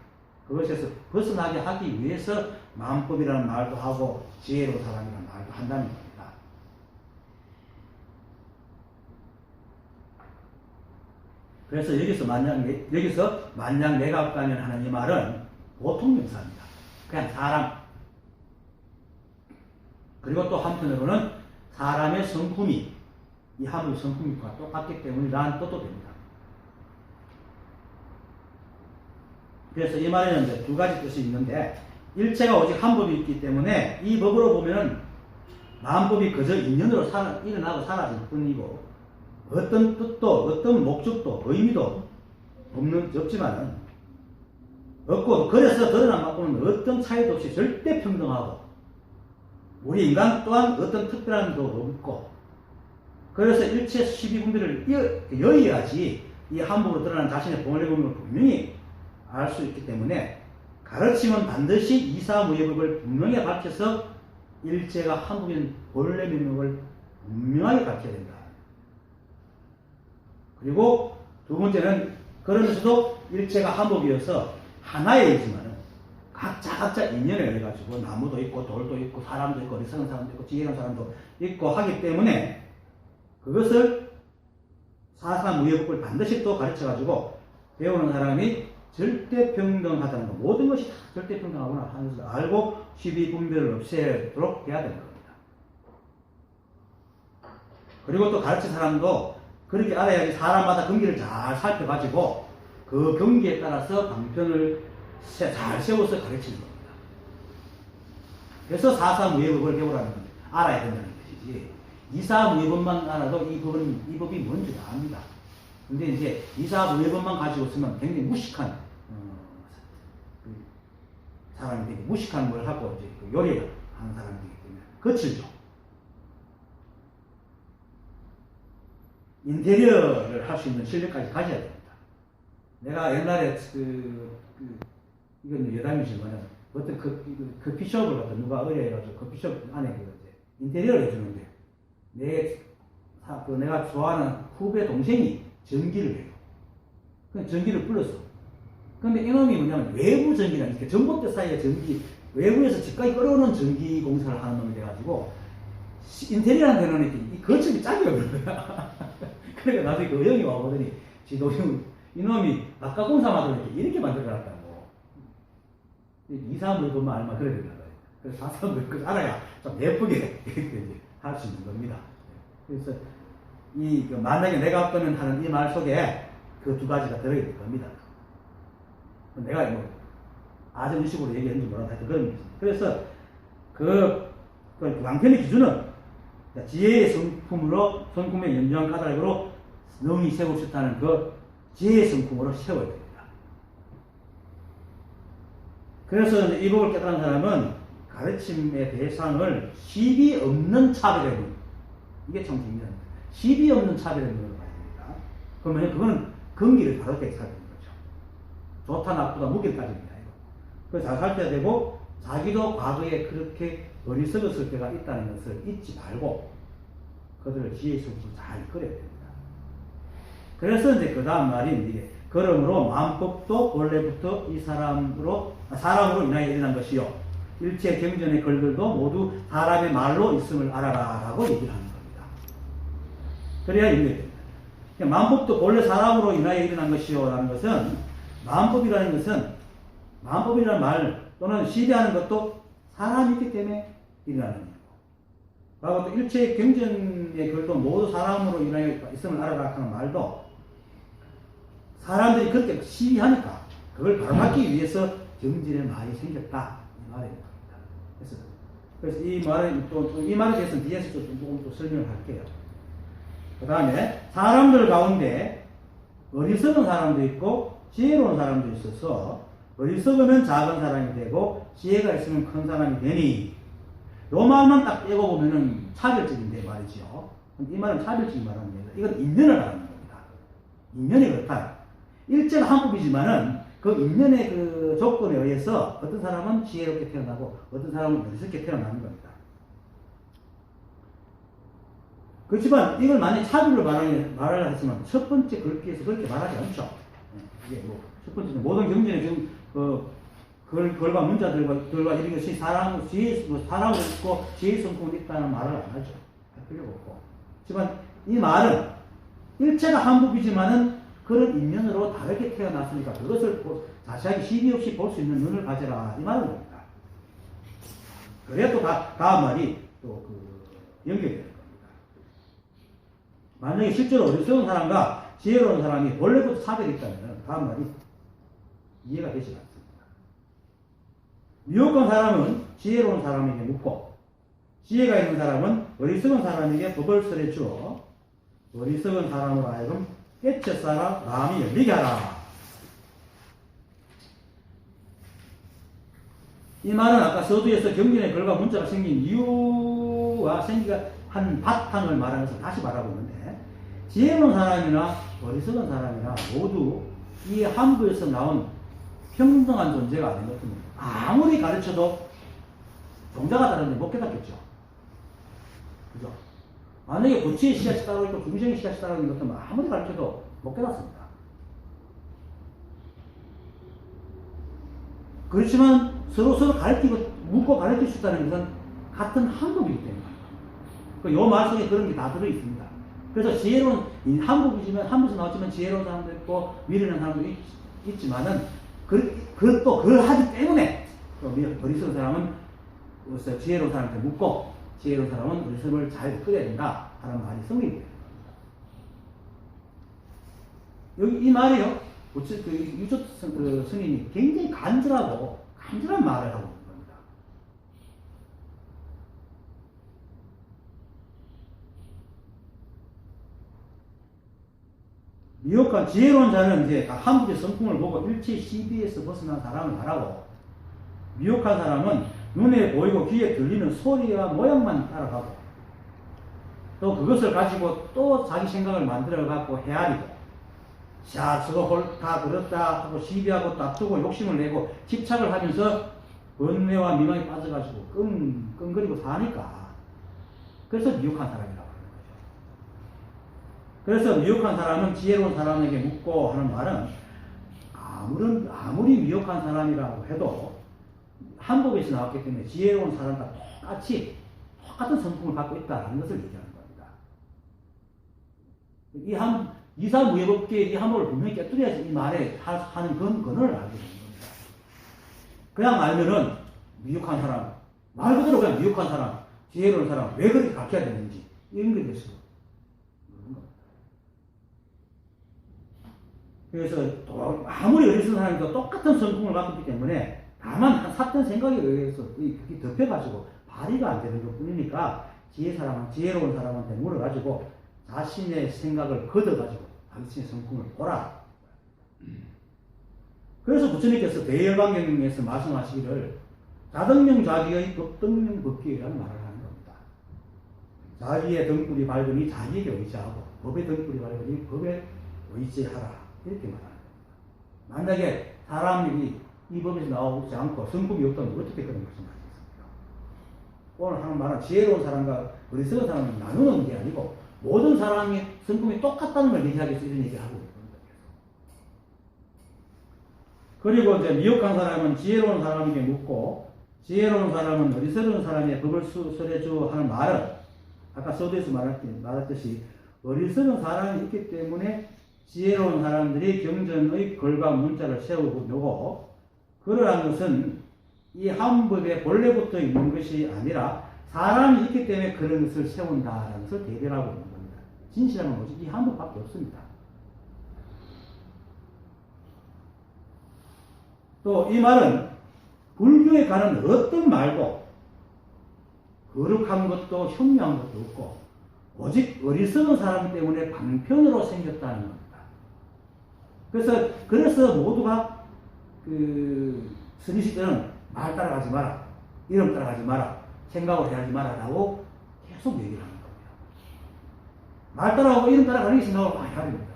그것에서 벗어나게 하기 위해서 마음법이라는 말도 하고 지혜로운 사람이라는 말도 한다는 겁니다. 그래서 여기서 만약 내가 없다면 하는 이 말은 보통 명사입니다. 그냥 사람. 그리고 또 한편으로는 사람의 성품이 이 하물의 성품과 똑같기 때문이라는 뜻도 됩니다. 그래서 이 말에는 이제 두 가지 뜻이 있는데, 일체가 오직 한 법이 있기 때문에 이 법으로 보면은 마음법이 그저 인연으로 일어나고 사라질 뿐이고, 어떤 뜻도 어떤 목적도 의미도 없지만은 없고, 그래서 드러난 만큼은 어떤 차이도 없이 절대 평등하고, 우리 인간 또한 어떤 특별한 도 없고, 그래서 일체 12분별을 여의야지 이 함부로 드러난 자신의 본래 본명을 분명히 알 수 있기 때문에 가르침은 반드시 이사무예법을 분명히 밝혀서 일체가 함부인 본래 명령을 분명하게 밝혀야 된다. 그리고 두 번째는 그러면서도 일체가 함법이어서 하나이지만은 각자 인연에 의해 가지고 나무도 있고 돌도 있고 사람도 있고 어리석은 사람도 있고 지혜로운 사람도 있고 하기 때문에 그것을 사사무예법을 반드시 또 가르쳐 가지고 배우는 사람이 절대평등하다는 것, 모든 것이 다 절대평등하구나 하는 것을 알고 12분별을 없애도록 해야 되는 겁니다. 그리고 또 가르친 사람도 그렇게 알아야지 사람마다 경기를 잘 살펴가지고 그 경기에 따라서 방편을 잘 세워서 가르치는 겁니다. 그래서 사사무예법을 배우라는 겁니다. 알아야 된다는 것이지. 이사무예법만 알아도 이 법이 뭔지 압니다. 근데 이제 이사무예법만 가지고 있으면 굉장히 무식한 사람이 되게 무식한 걸 하고 이제 요리를 하는 사람이기 때문에 거칠죠. 인테리어를 할 수 있는 실력까지 가져야 됩니다. 내가 옛날에 이건 여담이지만은 어떤 커피숍을 갔다 누가 의뢰해가지고 커피숍 안에 이제 인테리어를 해주는데 내가 좋아하는 후배 동생이 전기를 해요. 그 전기를 불렀어. 근데 이놈이 뭐냐면 외부 전기랑 이렇게 전봇대 사이에 전기, 외부에서 집까지 끌어오는 전기 공사를 하는 놈이 돼가지고 인테리어라는 데는 이 거침이 짝이 없는 거야. 그러니까 나중에 그 형이 와보더니 이놈이 아까 공사마다 이렇게 만들어놨다고. 이사무예법만 알면 그래야 된다. 그래서 사사무예법 알아야 좀 예쁘게 할 수 있는 겁니다. 그래서 만약에 내가 앞서는 하는 이 말 속에 그 두 가지가 들어있을 겁니다. 내가 아주 의식으로 얘기했는지 몰라도 그런 겁니다. 그래서 그 왕편의 기준은 지혜의 성품의 연주한 까닭으로 능히 세울 수 있다는 그 지혜의 성품으로 세워야 됩니다. 그래서 이 법을 깨달은 사람은 가르침의 대상을 시비 없는 차별의 이게 참 중요합니다. 시비 없는 차별의 눈으로 봐야 됩니다. 그러면 그건 근기를 바르게 살펴야 되는 거죠. 좋다 나쁘다 무게까지입니다. 그래서 잘 살펴야 되고 자기도 과거에 그렇게 어리석었을 때가 있다는 것을 잊지 말고 그들을 지혜의 성품으로 잘 이끌어야 됩니다. 그래서 이제 그 다음 말이 이제 그러므로 만법도 본래부터 이 사람으로 인하여 일어난 것이요 일체 경전의 글들도 모두 사람의 말로 있음을 알아라 라고 얘기를 하는 겁니다. 그래야 인정됩니다. 만법도 본래 사람으로 인하여 일어난 것이요 라는 것은 만법이라는 말 또는 시비하는 것도 사람이 있기 때문에 일어나는 거고 그리고 또 일체 경전의 글도 모두 사람으로 인하여 있음을 알아라 하는 말도 사람들이 그렇게 시비하니까 그걸 바로잡기 위해서 경전의 말이 생겼다 이 말인 겁니다. 그래서 이 말에 대해서는 뒤에서 조금 또 설명을 할게요. 그 다음에 사람들 가운데 어리석은 사람도 있고 지혜로운 사람도 있어서 어리석으면 작은 사람이 되고 지혜가 있으면 큰 사람이 되니 요 말만 딱 떼고 보면은 차별적인데 말이죠. 이 말은 차별적인 말은 아닙니다. 이건 인연을 말하는 겁니다. 인연이 그렇다. 일제가 한법이지만은 그 인연의 그 조건에 의해서 어떤 사람은 지혜롭게 태어나고 어떤 사람은 어리석게 태어나는 겁니다. 그렇지만 이걸 만약에 차별로 말을 하지만 첫 번째 글귀에서 그렇게 말하지 않죠. 이게 첫 번째는 모든 경전에 지금 글과 문자들과 이런 것이 사람으로 있고 지혜의 성품이 있다는 말을 안 하죠. 할 필요가 없고. 하지만 이 말은 일체가 한법이지만은 그런 인연으로 다르게 태어났으니까 그것을 자세하게 시비 없이 볼 수 있는 눈을 가져라 이 말은 겁니다. 그래야 또 다음 말이 또 연결되는 겁니다. 만약에 실제로 어리석은 사람과 지혜로운 사람이 원래부터 차별이 있다면 다음 말이 이해가 되지 않습니다. 미혹한 사람은 지혜로운 사람에게 묻고 지혜가 있는 사람은 어리석은 사람에게 법을 설해 주어 어리석은 사람으로 하여금 깨쳐싸라 마음이 열리게 하라. 이 말은 아까 서두에서 경전의 글과 문자가 생긴 이유와 생기가 한 바탕을 말하면서 다시 말하고 있는데, 지혜로운 사람이나 어리석은 사람이나 모두 이 함부에서 나온 평등한 존재가 아닌 것 같습니다. 아무리 가르쳐도 종자가 다른데 못 깨닫겠죠. 그죠? 만약에 고치의 씨앗이 따로 있고 중생의 씨앗이 따로 있는 것은 아무리 가르쳐도 못 깨닫습니다. 그렇지만 서로 가르치고 묻고 가르칠 수 있다는 것은 같은 한국이기 때문에. 요 말 속에 그런 게 다 들어있습니다. 그래서 지혜로운, 한국에서 나왔지만 지혜로운 사람도 있고 미련한 사람도 있지만은, 또 그러하기 때문에 어리석은 사람은 지혜로운 사람한테 묻고 지혜로운 사람은 어리석음을 잘 끌어야 된다 하는 말이 성립입니다. 여기 이 말이요, 유조 스님이 굉장히 간절한 말을 하고 있는 겁니다. 미혹한 지혜로운 자는 이제 한국의 성품을 보고 일체 시비에서 벗어난 사람을 말하고, 미혹한 사람은 눈에 보이고 귀에 들리는 소리와 모양만 따라가고, 또 그것을 가지고 또 자기 생각을 만들어 갖고 헤아리고, 자, 저거 다 그렇다 하고 시비하고 다투고 욕심을 내고 집착을 하면서 번뇌와 미망에 빠져가지고 끙끙거리고 사니까, 그래서 미혹한 사람이라고 하는 거죠. 그래서 미혹한 사람은 지혜로운 사람에게 묻고 하는 말은, 아무리 미혹한 사람이라고 해도 한복에서 나왔기 때문에 지혜로운 사람과 똑같은 성품을 갖고 있다는 것을 얘기하는 겁니다. 이사무예법계의 이 한복을 분명히 깨뜨려야지 이 말에 하는 근원을 알게 되는 겁니다. 그냥 알면은 미혹한 사람, 말 그대로 그냥 미혹한 사람, 지혜로운 사람, 왜 그렇게 가르쳐야 되는지, 이런 게 됐어요. 그래서 또 아무리 어리석은 사람도 똑같은 성품을 갖고 있기 때문에, 다만 한 삿된 생각에 의해서 그게 덮여가지고 발휘가 안 되는 것 뿐이니까, 지혜로운 사람한테 물어가지고 자신의 생각을 걷어가지고 자신의 성품을 보라. 그래서 부처님께서 대열반경에서 말씀하시기를 자등명자기의 법등명법기라는 말을 하는 겁니다. 자기의 등불이 밝으니 자기에게 의지하고 법의 등불이 밝으니 법에 의지하라, 이렇게 말하는 겁니다. 만약에 사람이 이 법에서 나오지 않고 성품이 없다면 어떻게 그런 것을 말하겠습니까? 오늘 하는 말은 지혜로운 사람과 어리석은 사람을 나누는 게 아니고 모든 사람이 성품이 똑같다는 걸 얘기하기 위해서 이런 얘기를 하고 있는 겁니다. 그리고 이제 미혹한 사람은 지혜로운 사람에게 묻고, 지혜로운 사람은 어리석은 사람의 법을 수설해주 하는 말은, 아까 서두에서 말했듯이 어리석은 사람이 있기 때문에 지혜로운 사람들이 경전의 글과 문자를 세우고, 그러한 것은 이 한법의 본래부터 있는 것이 아니라 사람이 있기 때문에 그런 것을 세운다라는 것을 대변하고 있는 겁니다. 진실한 건 오직 이 한법밖에 없습니다. 또 이 말은 불교에 관한 어떤 말도 거룩한 것도 현명한 것도 없고 오직 어리석은 사람 때문에 방편으로 생겼다는 겁니다. 그래서 모두가 스니시 때는 말 따라가지 마라, 이름 따라가지 마라, 생각을 해야지 마라라고 계속 얘기를 하는 겁니다. 말 따라가고 이름 따라가는 생각을 많이 해야 됩니다.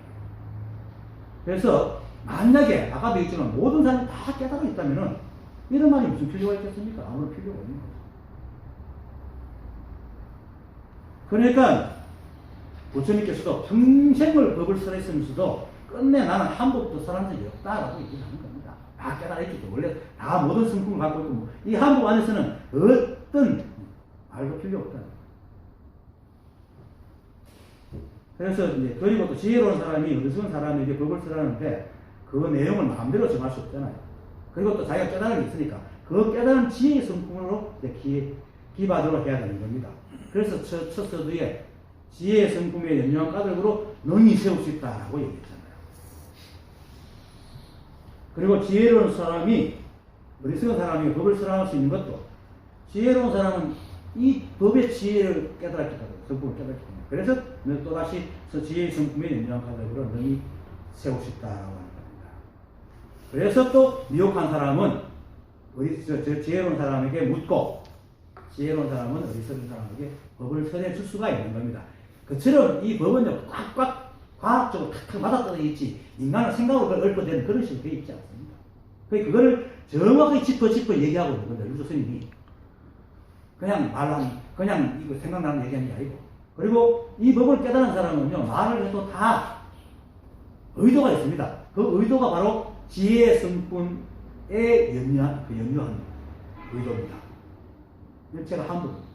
그래서 만약에 아까도 얘기했지만 모든 사람이 다 깨달아 있다면은 이런 말이 무슨 필요가 있겠습니까? 아무런 필요가 없는 거죠. 그러니까 부처님께서도 평생을 법을 설했으면서도 끝내 나는 한 법도 설한 적이 없다라고 얘기를 하는 겁니다. 다 깨달아 있겠죠. 원래 다 모든 성품을 갖고 있고 이 한 법 안에서는 어떤 말도 필요 없다. 그래서 이제 그리고 또 지혜로운 사람이 어리석은 사람에게 법을 설하는데 그 내용을 마음대로 정할 수 없잖아요. 그리고 또 자기가 깨달은 게 있으니까 그 깨달은 지혜의 성품으로 기바도록 해야 되는 겁니다. 그래서 첫 서두에 지혜의 성품의 연명한 까닭으로 능히 세울 수 있다라고 얘기했잖아요. 그리고 지혜로운 사람이 어리석은 사람이 법을 설할 수 있는 것도 지혜로운 사람은 이 법의 지혜를 깨달았기 때문에 성품을 깨달았기 때문에 그래서 또다시 지혜의 성품의 연명한 까닭으로 능히 세울 수 있다라고 하는 겁니다. 그래서 또 미혹한 사람은 지혜로운 사람에게 묻고 지혜로운 사람은 어리석은 사람에게 법을 설해 줄 수가 있는 겁니다. 그처럼 이 법은요, 꽉꽉 과학적으로 탁탁 맞아떨어져 있지, 인간의 생각으로 얽어대는 그런 식으로 되어 있지 않습니다. 그거를 정확하게 짚어 얘기하고 있는 겁니다. 유조 스님이. 그냥 이거 생각나는 얘기하는 게 아니고. 그리고 이 법을 깨달은 사람은요, 말을 해도 다 의도가 있습니다. 그 의도가 바로 지혜의 성분에 연유한 의도입니다. 일체가 함부입니다.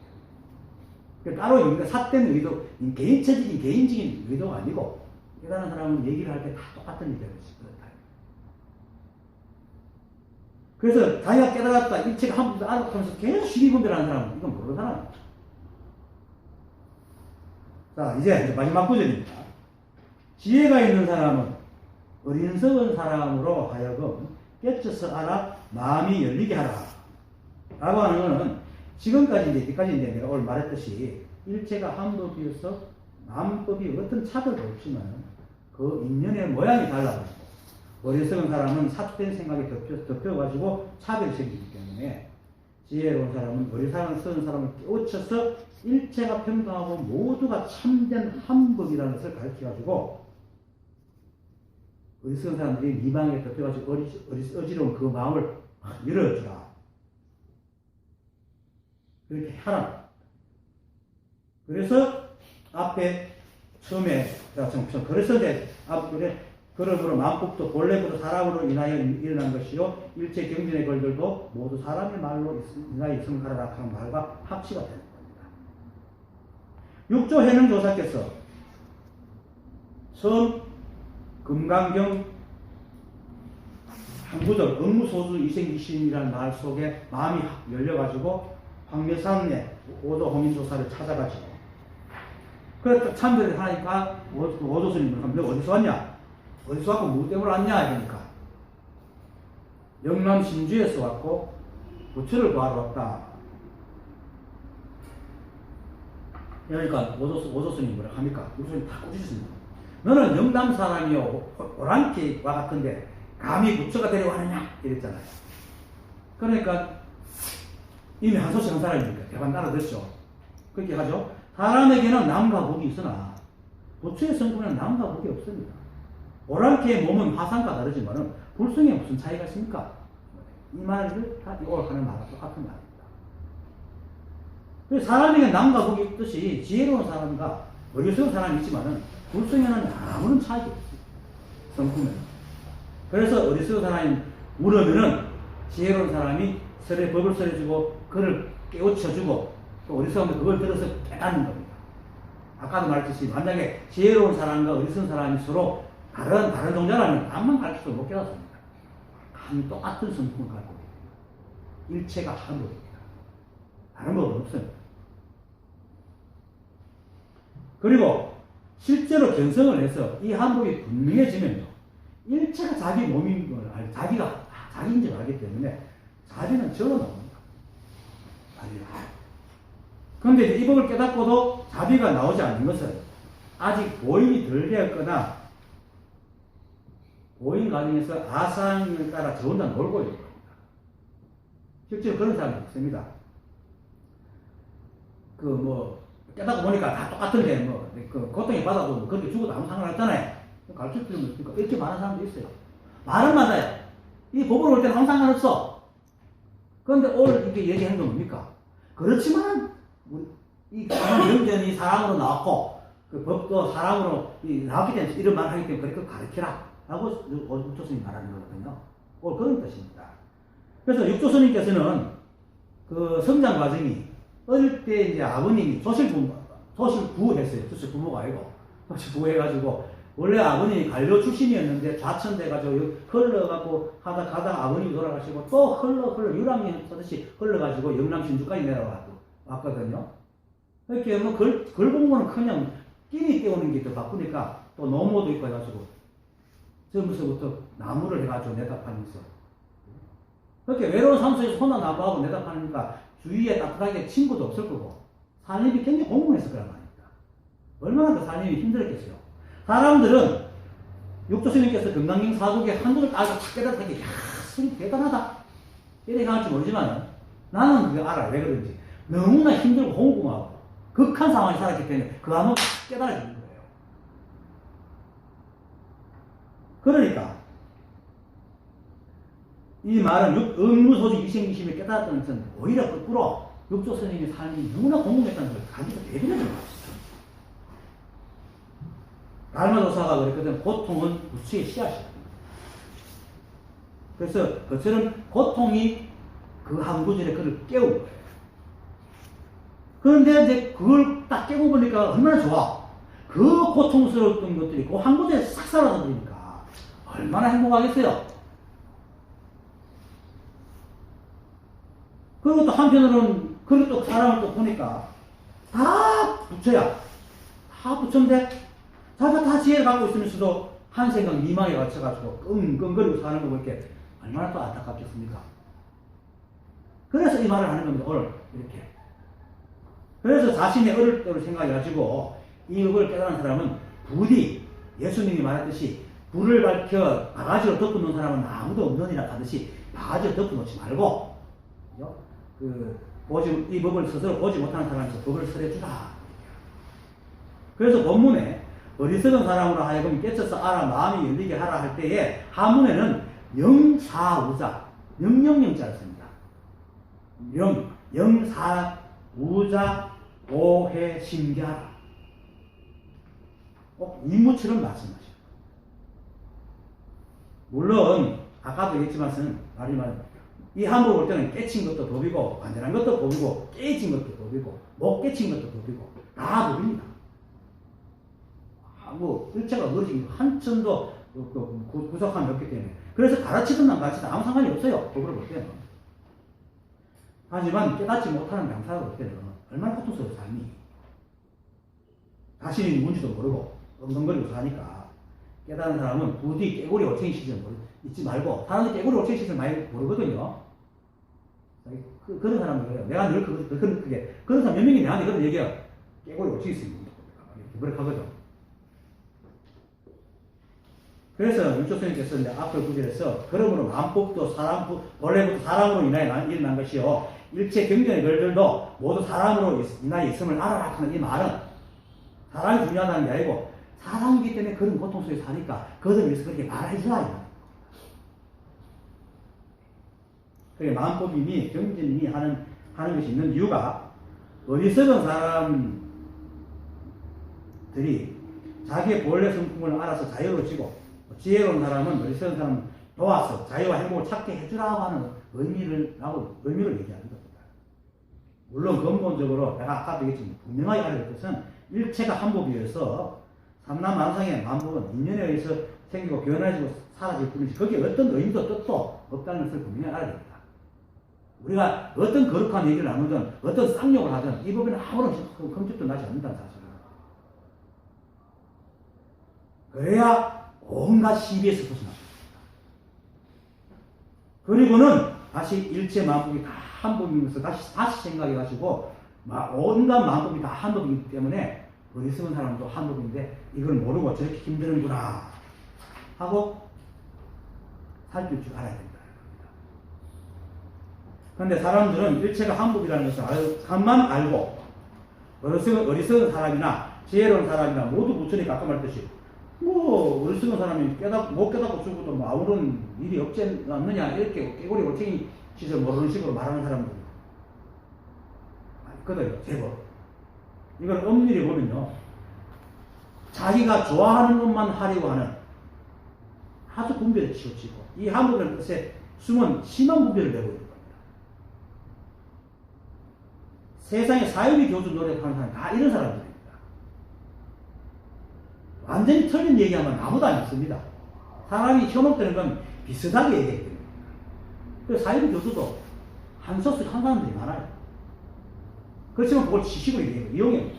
따로 여기가 삿된 의도, 개인적인 의도가 아니고, 깨달은 사람은 얘기를 할 때 다 똑같은 얘기를 했습니다. 그래서 자기가 깨달았다, 일체가 함부도 알아가면서 계속 시비분별하는 사람은 이건 모르는 사람입니다. 자, 이제 마지막 구절입니다. 지혜가 있는 사람은 어리석은 사람으로 하여금 깨쳐서 알아 마음이 열리게 하라. 라고 하는 것은 여기까지 내가 오늘 말했듯이 일체가 함법이어서 남법이 어떤 차별도 없지만 그 인연의 모양이 달라가지고 어리석은 사람은 삿된 생각이 덮여가지고 차별이 생기기 때문에 지혜로운 사람은 어리석은 사람을 깨우쳐서 일체가 평등하고 모두가 참된 함법이라는 것을 가르쳐가지고 어리석은 사람들이 미망에 덮여가지고 어지러운 그 마음을 열어주라. 그렇게 하라. 그래서 앞에 처음에 그래서 이제 그러므로 만법도 본래부터 사람으로 인하여 일어난 것이요 일체 경전의 걸들도 모두 사람의 말로 인하여 있음을 가르라 하는 말과 합치가 되는 겁니다. 육조 해능조사께서 처음 금강경 한 구절 응무소수 이생이신이라는 말 속에 마음이 열려가지고 황묘산의 오조 호민조사를 찾아가지고 그래서 참배를 하니까 오조스님을 하면 너 어디서 왔냐? 어디서 왔고 뭐 때문에 왔냐? 이러니까 영남 신주에서 왔고 부처를 구하러 왔다. 그러니까 오조스님이 뭐라 합니까? 오조스님 다 꾸짖습니다. 너는 영남 사람이요 오랑캐와 같은데 감히 부처가 데려가느냐? 이랬잖아요. 그러니까 이미 한소식 한 사람이니까 대반 따라듣죠. 그렇게 하죠. 사람에게는 남과 복이 있으나 부처의 성품에는 남과 복이 없습니다. 오랑캐의 몸은 화산과 다르지만 불성에 무슨 차이가 있습니까? 이 말을 다 이걸 하는 말과 똑같은 말입니다. 사람에게 남과 복이 있듯이 지혜로운 사람과 어리석은 사람이 있지만 불성에는 아무런 차이가 없습니다. 성품에는. 그래서 어리석은 사람이 물으면은 지혜로운 사람이 법을 설해주고 그를 깨우쳐주고 또 어리석은 그걸 들어서 깨닫는 겁니다. 아까도 말했듯이 만약에 지혜로운 사람과 어리석은 사람이 서로 다른 동자라면 암만 가르쳐도 못 깨닫습니다. 똑같은 성품을 갖고 있습니다. 일체가 한 법입니다. 다른 법은 없습니다. 그리고 실제로 견성을 해서 이 한 법이 분명해지면요, 일체가 자기 몸인 걸 자기가 자기인 줄 알기 때문에 자비는 절로 나옵니다. 그런데 이 법을 깨닫고도 자비가 나오지 않는 것은 아직 보인이 덜 되었거나 보인 과정에서 아상을 따라 저 혼자 놀고 있는 겁니다. 실제로 그런 사람이 있습니다. 깨닫고 보니까 다 똑같은데, 고통이 받아도 그렇게 죽어도 아무 상관없잖아요. 가르쳐 주면 이렇게 많은 사람도 있어요. 말은 맞아요. 이 법을 올 때는 아무 상관없어. 그런데 오늘 이렇게 얘기하는 건 뭡니까? 그렇지만, 이 경전이 사람으로 나왔고, 그 법도 사람으로 나왔기 때문에 이런 말을 하기 때문에 그렇게 가르쳐라. 라고 육조스님이 말하는 거거든요. 오늘 그런 뜻입니다. 그래서 육조스님께서는 그 성장 과정이 어릴 때 이제 아버님이 소실부했어요. 소실 부모가 아니고. 소실부해가지고, 원래 아버님이 관료 출신이었는데 좌천돼가지고 흘러가고 가다가 아버님이 돌아가시고 또 유람이 하듯이 흘러가지고 영남 신주까지 내려왔거든요. 이렇게 글 공부는 그냥 끼니 때우는 게 더 바쁘니까 또 노모도 있고 해가지고 처음부터 나무를 해가지고 내다 파면서 그렇게 외로운 산소에서 혼자 나무하고 내다 파니까 주위에 따뜻하게 친구도 없을 거고 살림이 굉장히 공공했을 거란 말입니다. 얼마나 그 살림이 힘들었겠어요. 사람들은 육조스님께서 금강경 사국의 한글을 알고 착 깨닫게 야 스님 대단하다 이렇게 할지 모르지만 나는 그거 알아. 왜 그런지 너무나 힘들고 공공하고 극한 상황에 살았기 때문에 그 암은 깨달아지는 거예요. 그러니까 이 말은 응무소지 이생기심을 깨달았다는 것은 오히려 거꾸로 육조 선생님의 삶이 너무나 공공했다는 걸 가지고 대비하는 거예요. 달마도사가 그랬거든. 고통은 부처의 씨앗이다. 그래서 그처럼 고통이 그 한 구절에 그를 깨운 거예요. 그런데 이제 그걸 딱 깨고 보니까 얼마나 좋아. 그 고통스러웠던 것들이 그 한 구절에 싹 사라져 버리니까 얼마나 행복하겠어요. 그리고 또 한편으로는 그리고 또 사람을 또 보니까 다 부처야. 다 부처인데 자기가 다 지혜를 갖고 있으면서도 한 생각 미망에 갇혀가지고 끙끙거리고 사는 거 보니까 얼마나 또 안타깝겠습니까? 그래서 이 말을 하는 겁니다. 오늘 이렇게. 그래서 자신의 어릴 때를 생각해가지고 이 법을 깨달은 사람은 부디 예수님이 말했듯이 불을 밝혀 바가지로 덮어놓은 사람은 아무도 없느니라 하듯이 바가지로 덮어놓지 말고 이 법을 스스로 보지 못하는 사람에서 법을 설해주라. 그래서 본문에 어리석은 사람으로 하여금 깨쳐서 알아 마음이 열리게 하라 할 때에 한문에는 영사우자 영영영자를 씁니다. 영사우자 오해 신기하라. 꼭 임무처럼 말씀하셔요. 물론 아까도 얘기했지만 이 한번 볼 때는 깨친 것도 법이고 완전한 것도 법이고 깨진 것도 법이고 못 깨친 것도 법이고 다 법입니다. 일체가 어려진 한 점도 구속함이 없기 때문에 그래서 가르치든 안 가르치든 아무 상관이 없어요. 법으로 볼 때는. 하지만 깨닫지 못하는 양사로 볼 때는 얼마나 고통스러워 삶이. 자신이 누군지도 모르고 엉덩거리고 사니까 깨달은 사람은 부디 깨구리 올챙이 시절 잊지 말고 사람들이 깨구리 올챙이 시절 많이 모르거든요. 그런 사람들 그래요. 내가 늘 그런 사람 몇 명이 내한테 그런 얘기해요. 깨구리 올챙이 있습니다. 이렇게 하거든. 그래서 육조스님께서 이제 앞을 구절해서 그러므로 만법도 원래부터 사람으로 인하여 일어난 것이요 일체 경전의 글들도 모두 사람으로 인하여 있음을 알아라 하는 이 말은 사람이 중요하다는 게 아니고 사람이기 때문에 그런 고통 속에 사니까 그들을 위해서 그렇게 말해주라. 그게 만법이니 경전이니 하는 것이 있는 이유가 어리석은 사람들이 자기의 본래 성품을 알아서 자유로워지고 지혜로운 사람은 어리석은 사람은 도와서 자유와 행복을 찾게 해주라고 하는 의미를 얘기하는 겁니다. 물론 근본적으로 내가 아까도 얘기했지만 분명하게 알아야 될 것은 일체가 한 법이어서 삼남만상의 만법은 인연에 의해서 생기고 변해지고 사라질 뿐이지 거기에 어떤 의미도 뜻도 없다는 것을 분명히 알아야 됩니다. 우리가 어떤 거룩한 얘기를 나누든 어떤 쌍욕을 하든 이 법에는 아무런 흠집도 나지 않는다는 사실을. 그래야 온갖 시비에서 벗어납니다. 그리고는 다시 일체 만법이 다 한 법이면서 다시 생각해가지고 온갖 만법이 다 한 법이기 때문에 어리석은 사람도 한 법인데 이걸 모르고 저렇게 힘드는구나 하고 살필 줄 알아야 된다. 그런데 사람들은 일체가 한 법이라는 것을 간만 알고 어리석은 사람이나 지혜로운 사람이나 모두 부처니까 아까 말했듯이 어리석은 사람이 못 깨닫고 죽어도 아무런 일이 없지 않느냐 이렇게 깨고리 올챙이 시절 모르는 식으로 말하는 사람들 있거든요. 제법. 이걸 엄밀히 보면요 자기가 좋아하는 것만 하려고 하는 아주 분별에 치우치고 이 한국의 뜻에 숨은 심한 분별을 내고 있는 겁니다. 세상에 사유비 교주 노력하는 사람 다 이런 사람들입니다. 완전히 틀린 얘기하면 아무도 안 믿습니다. 사람이 현혹되는 건 비슷하게 얘기하기 때문에. 그래서 사유비 교주도 한 소스 한 사람들이 많아요. 그렇지만 그걸 지식으로 이용해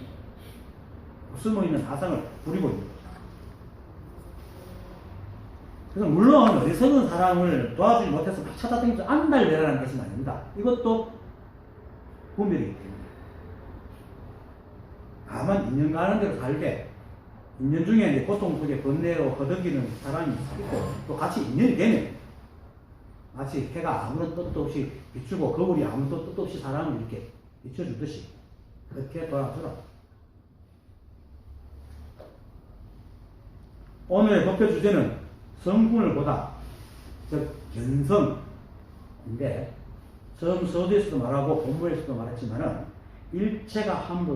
쓸모있는 사상을 부리고 있는 거죠. 그래서 물론 어리석은 사람을 도와주지 못해서 막 찾아다니면서 안달내라는 것은 아닙니다. 이것도 분별이기 때문에. 다만 인연 가는 대로 살게 인연 중에 이제 고통 속에 번뇌로 허덕이는 사람이 있고 또 같이 인연이 되면 마치 해가 아무런 뜻도 없이 비추고 거울이 아무 뜻도 없이 사람을 이렇게 비춰주듯이 그렇게 도와주라. 오늘의 법회 주제는 성품을 보다, 즉 견성인데, 처음 서두에서도 말하고 본부에서도 말했지만은 일체가 한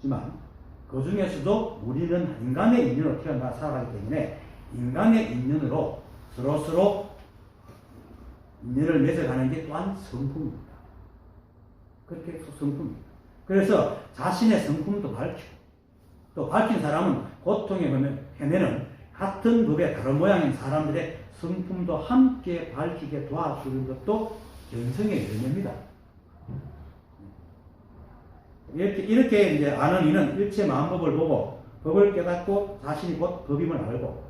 법이지만 그 중에서도 우리는 인간의 인연으로 태어나 살아가기 때문에 인간의 인연으로 서로서로 인연을 맺어가는 게 또한 성품입니다. 그렇게 성품입니다. 그래서 자신의 성품도 밝히고, 또 밝힌 사람은 고통에 헤매는 같은 법의 다른 모양인 사람들의 성품도 함께 밝히게 도와주는 것도 견성의 열매입니다. 이렇게 이제 아는 이는 일체 만법을 보고 법을 깨닫고 자신이 곧 법임을 알고,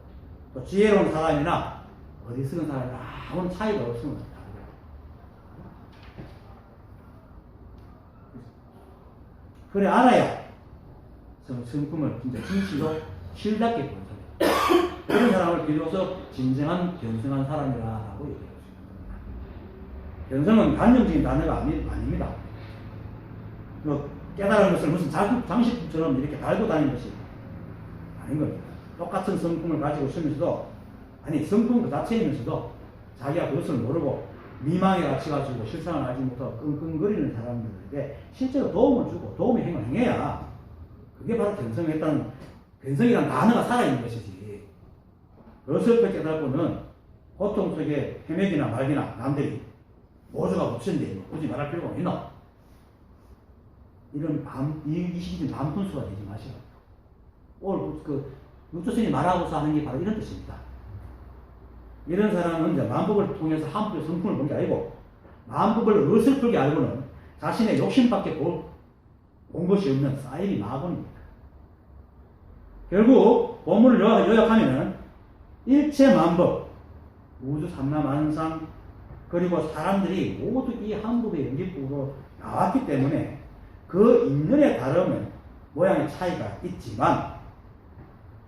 또 지혜로운 사람이나 어리석은 사람이나 아무런 차이가 없습니다. 그래 알아야 성품을 진짜 진실로 실답게 보는 사람. 그런 사람을 비로소 진정한 견성한 사람이라고 얘기해요. 견성은 단정적인 단어가 아닙니다. 깨달은 것을 무슨 장식품처럼 이렇게 달고 다니는 것이 아닌 겁니다. 똑같은 성품을 가지고 있으면서도, 아니 성품 그 자체이면서도 자기가 그것을 모르고 미망에 갇혀가지고 실상을 알지 못하고 끙끙거리는 사람들에게 실제로 도움을 주고 도움의 행을 행해야 그게 바로 견성이라는 단어가 살아있는 것이지. 어설프게 깨닫고는 고통 속에 헤매기나 말기나 남들이 모두가 묻힌데 굳이 말할 필요가 있나? 이 시기는 반푼수가 되지 마시고, 오늘 육조선이 말하고서 하는 게 바로 이런 뜻입니다. 이런 사람은 이제 만법을 통해서 한법의 성품을 본 게 아니고, 만법을 어설프게 알고는 자신의 욕심밖에 본 것이 없는 사이비 마곤입니다. 결국 본문을 요약하면은 일체 만법, 우주 삼라만상, 그리고 사람들이 모두 이 한법의 연기법으로 나왔기 때문에 그 인연에 따르면 모양의 차이가 있지만,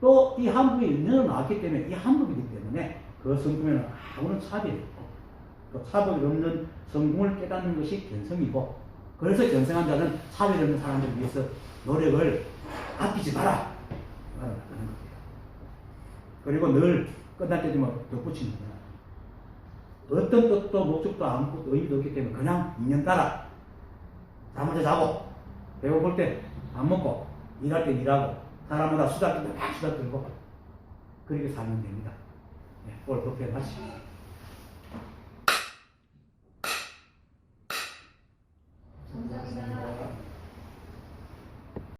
또 이 한법의 인연으로 나왔기 때문에 이 한법이기 때문에 그 성품에는 아무런 차별이 없고, 또 차별이 없는 성품을 깨닫는 것이 견성이고, 그래서 견성한 자는 차별이 없는 사람들을 위해서 노력을 아끼지 마라. 그리고 늘 끝날 때 되면 덧붙이는 거야. 어떤 뜻도 목적도 아무것도 의미도 없기 때문에 그냥 인연 따라 잠을 때 자고, 배고플 때 밥 먹고, 일할 때 일하고, 사람마다 수다 떨고 막 수다 떨고, 그렇게 살면 됩니다. 오늘 법회 마치겠습니다.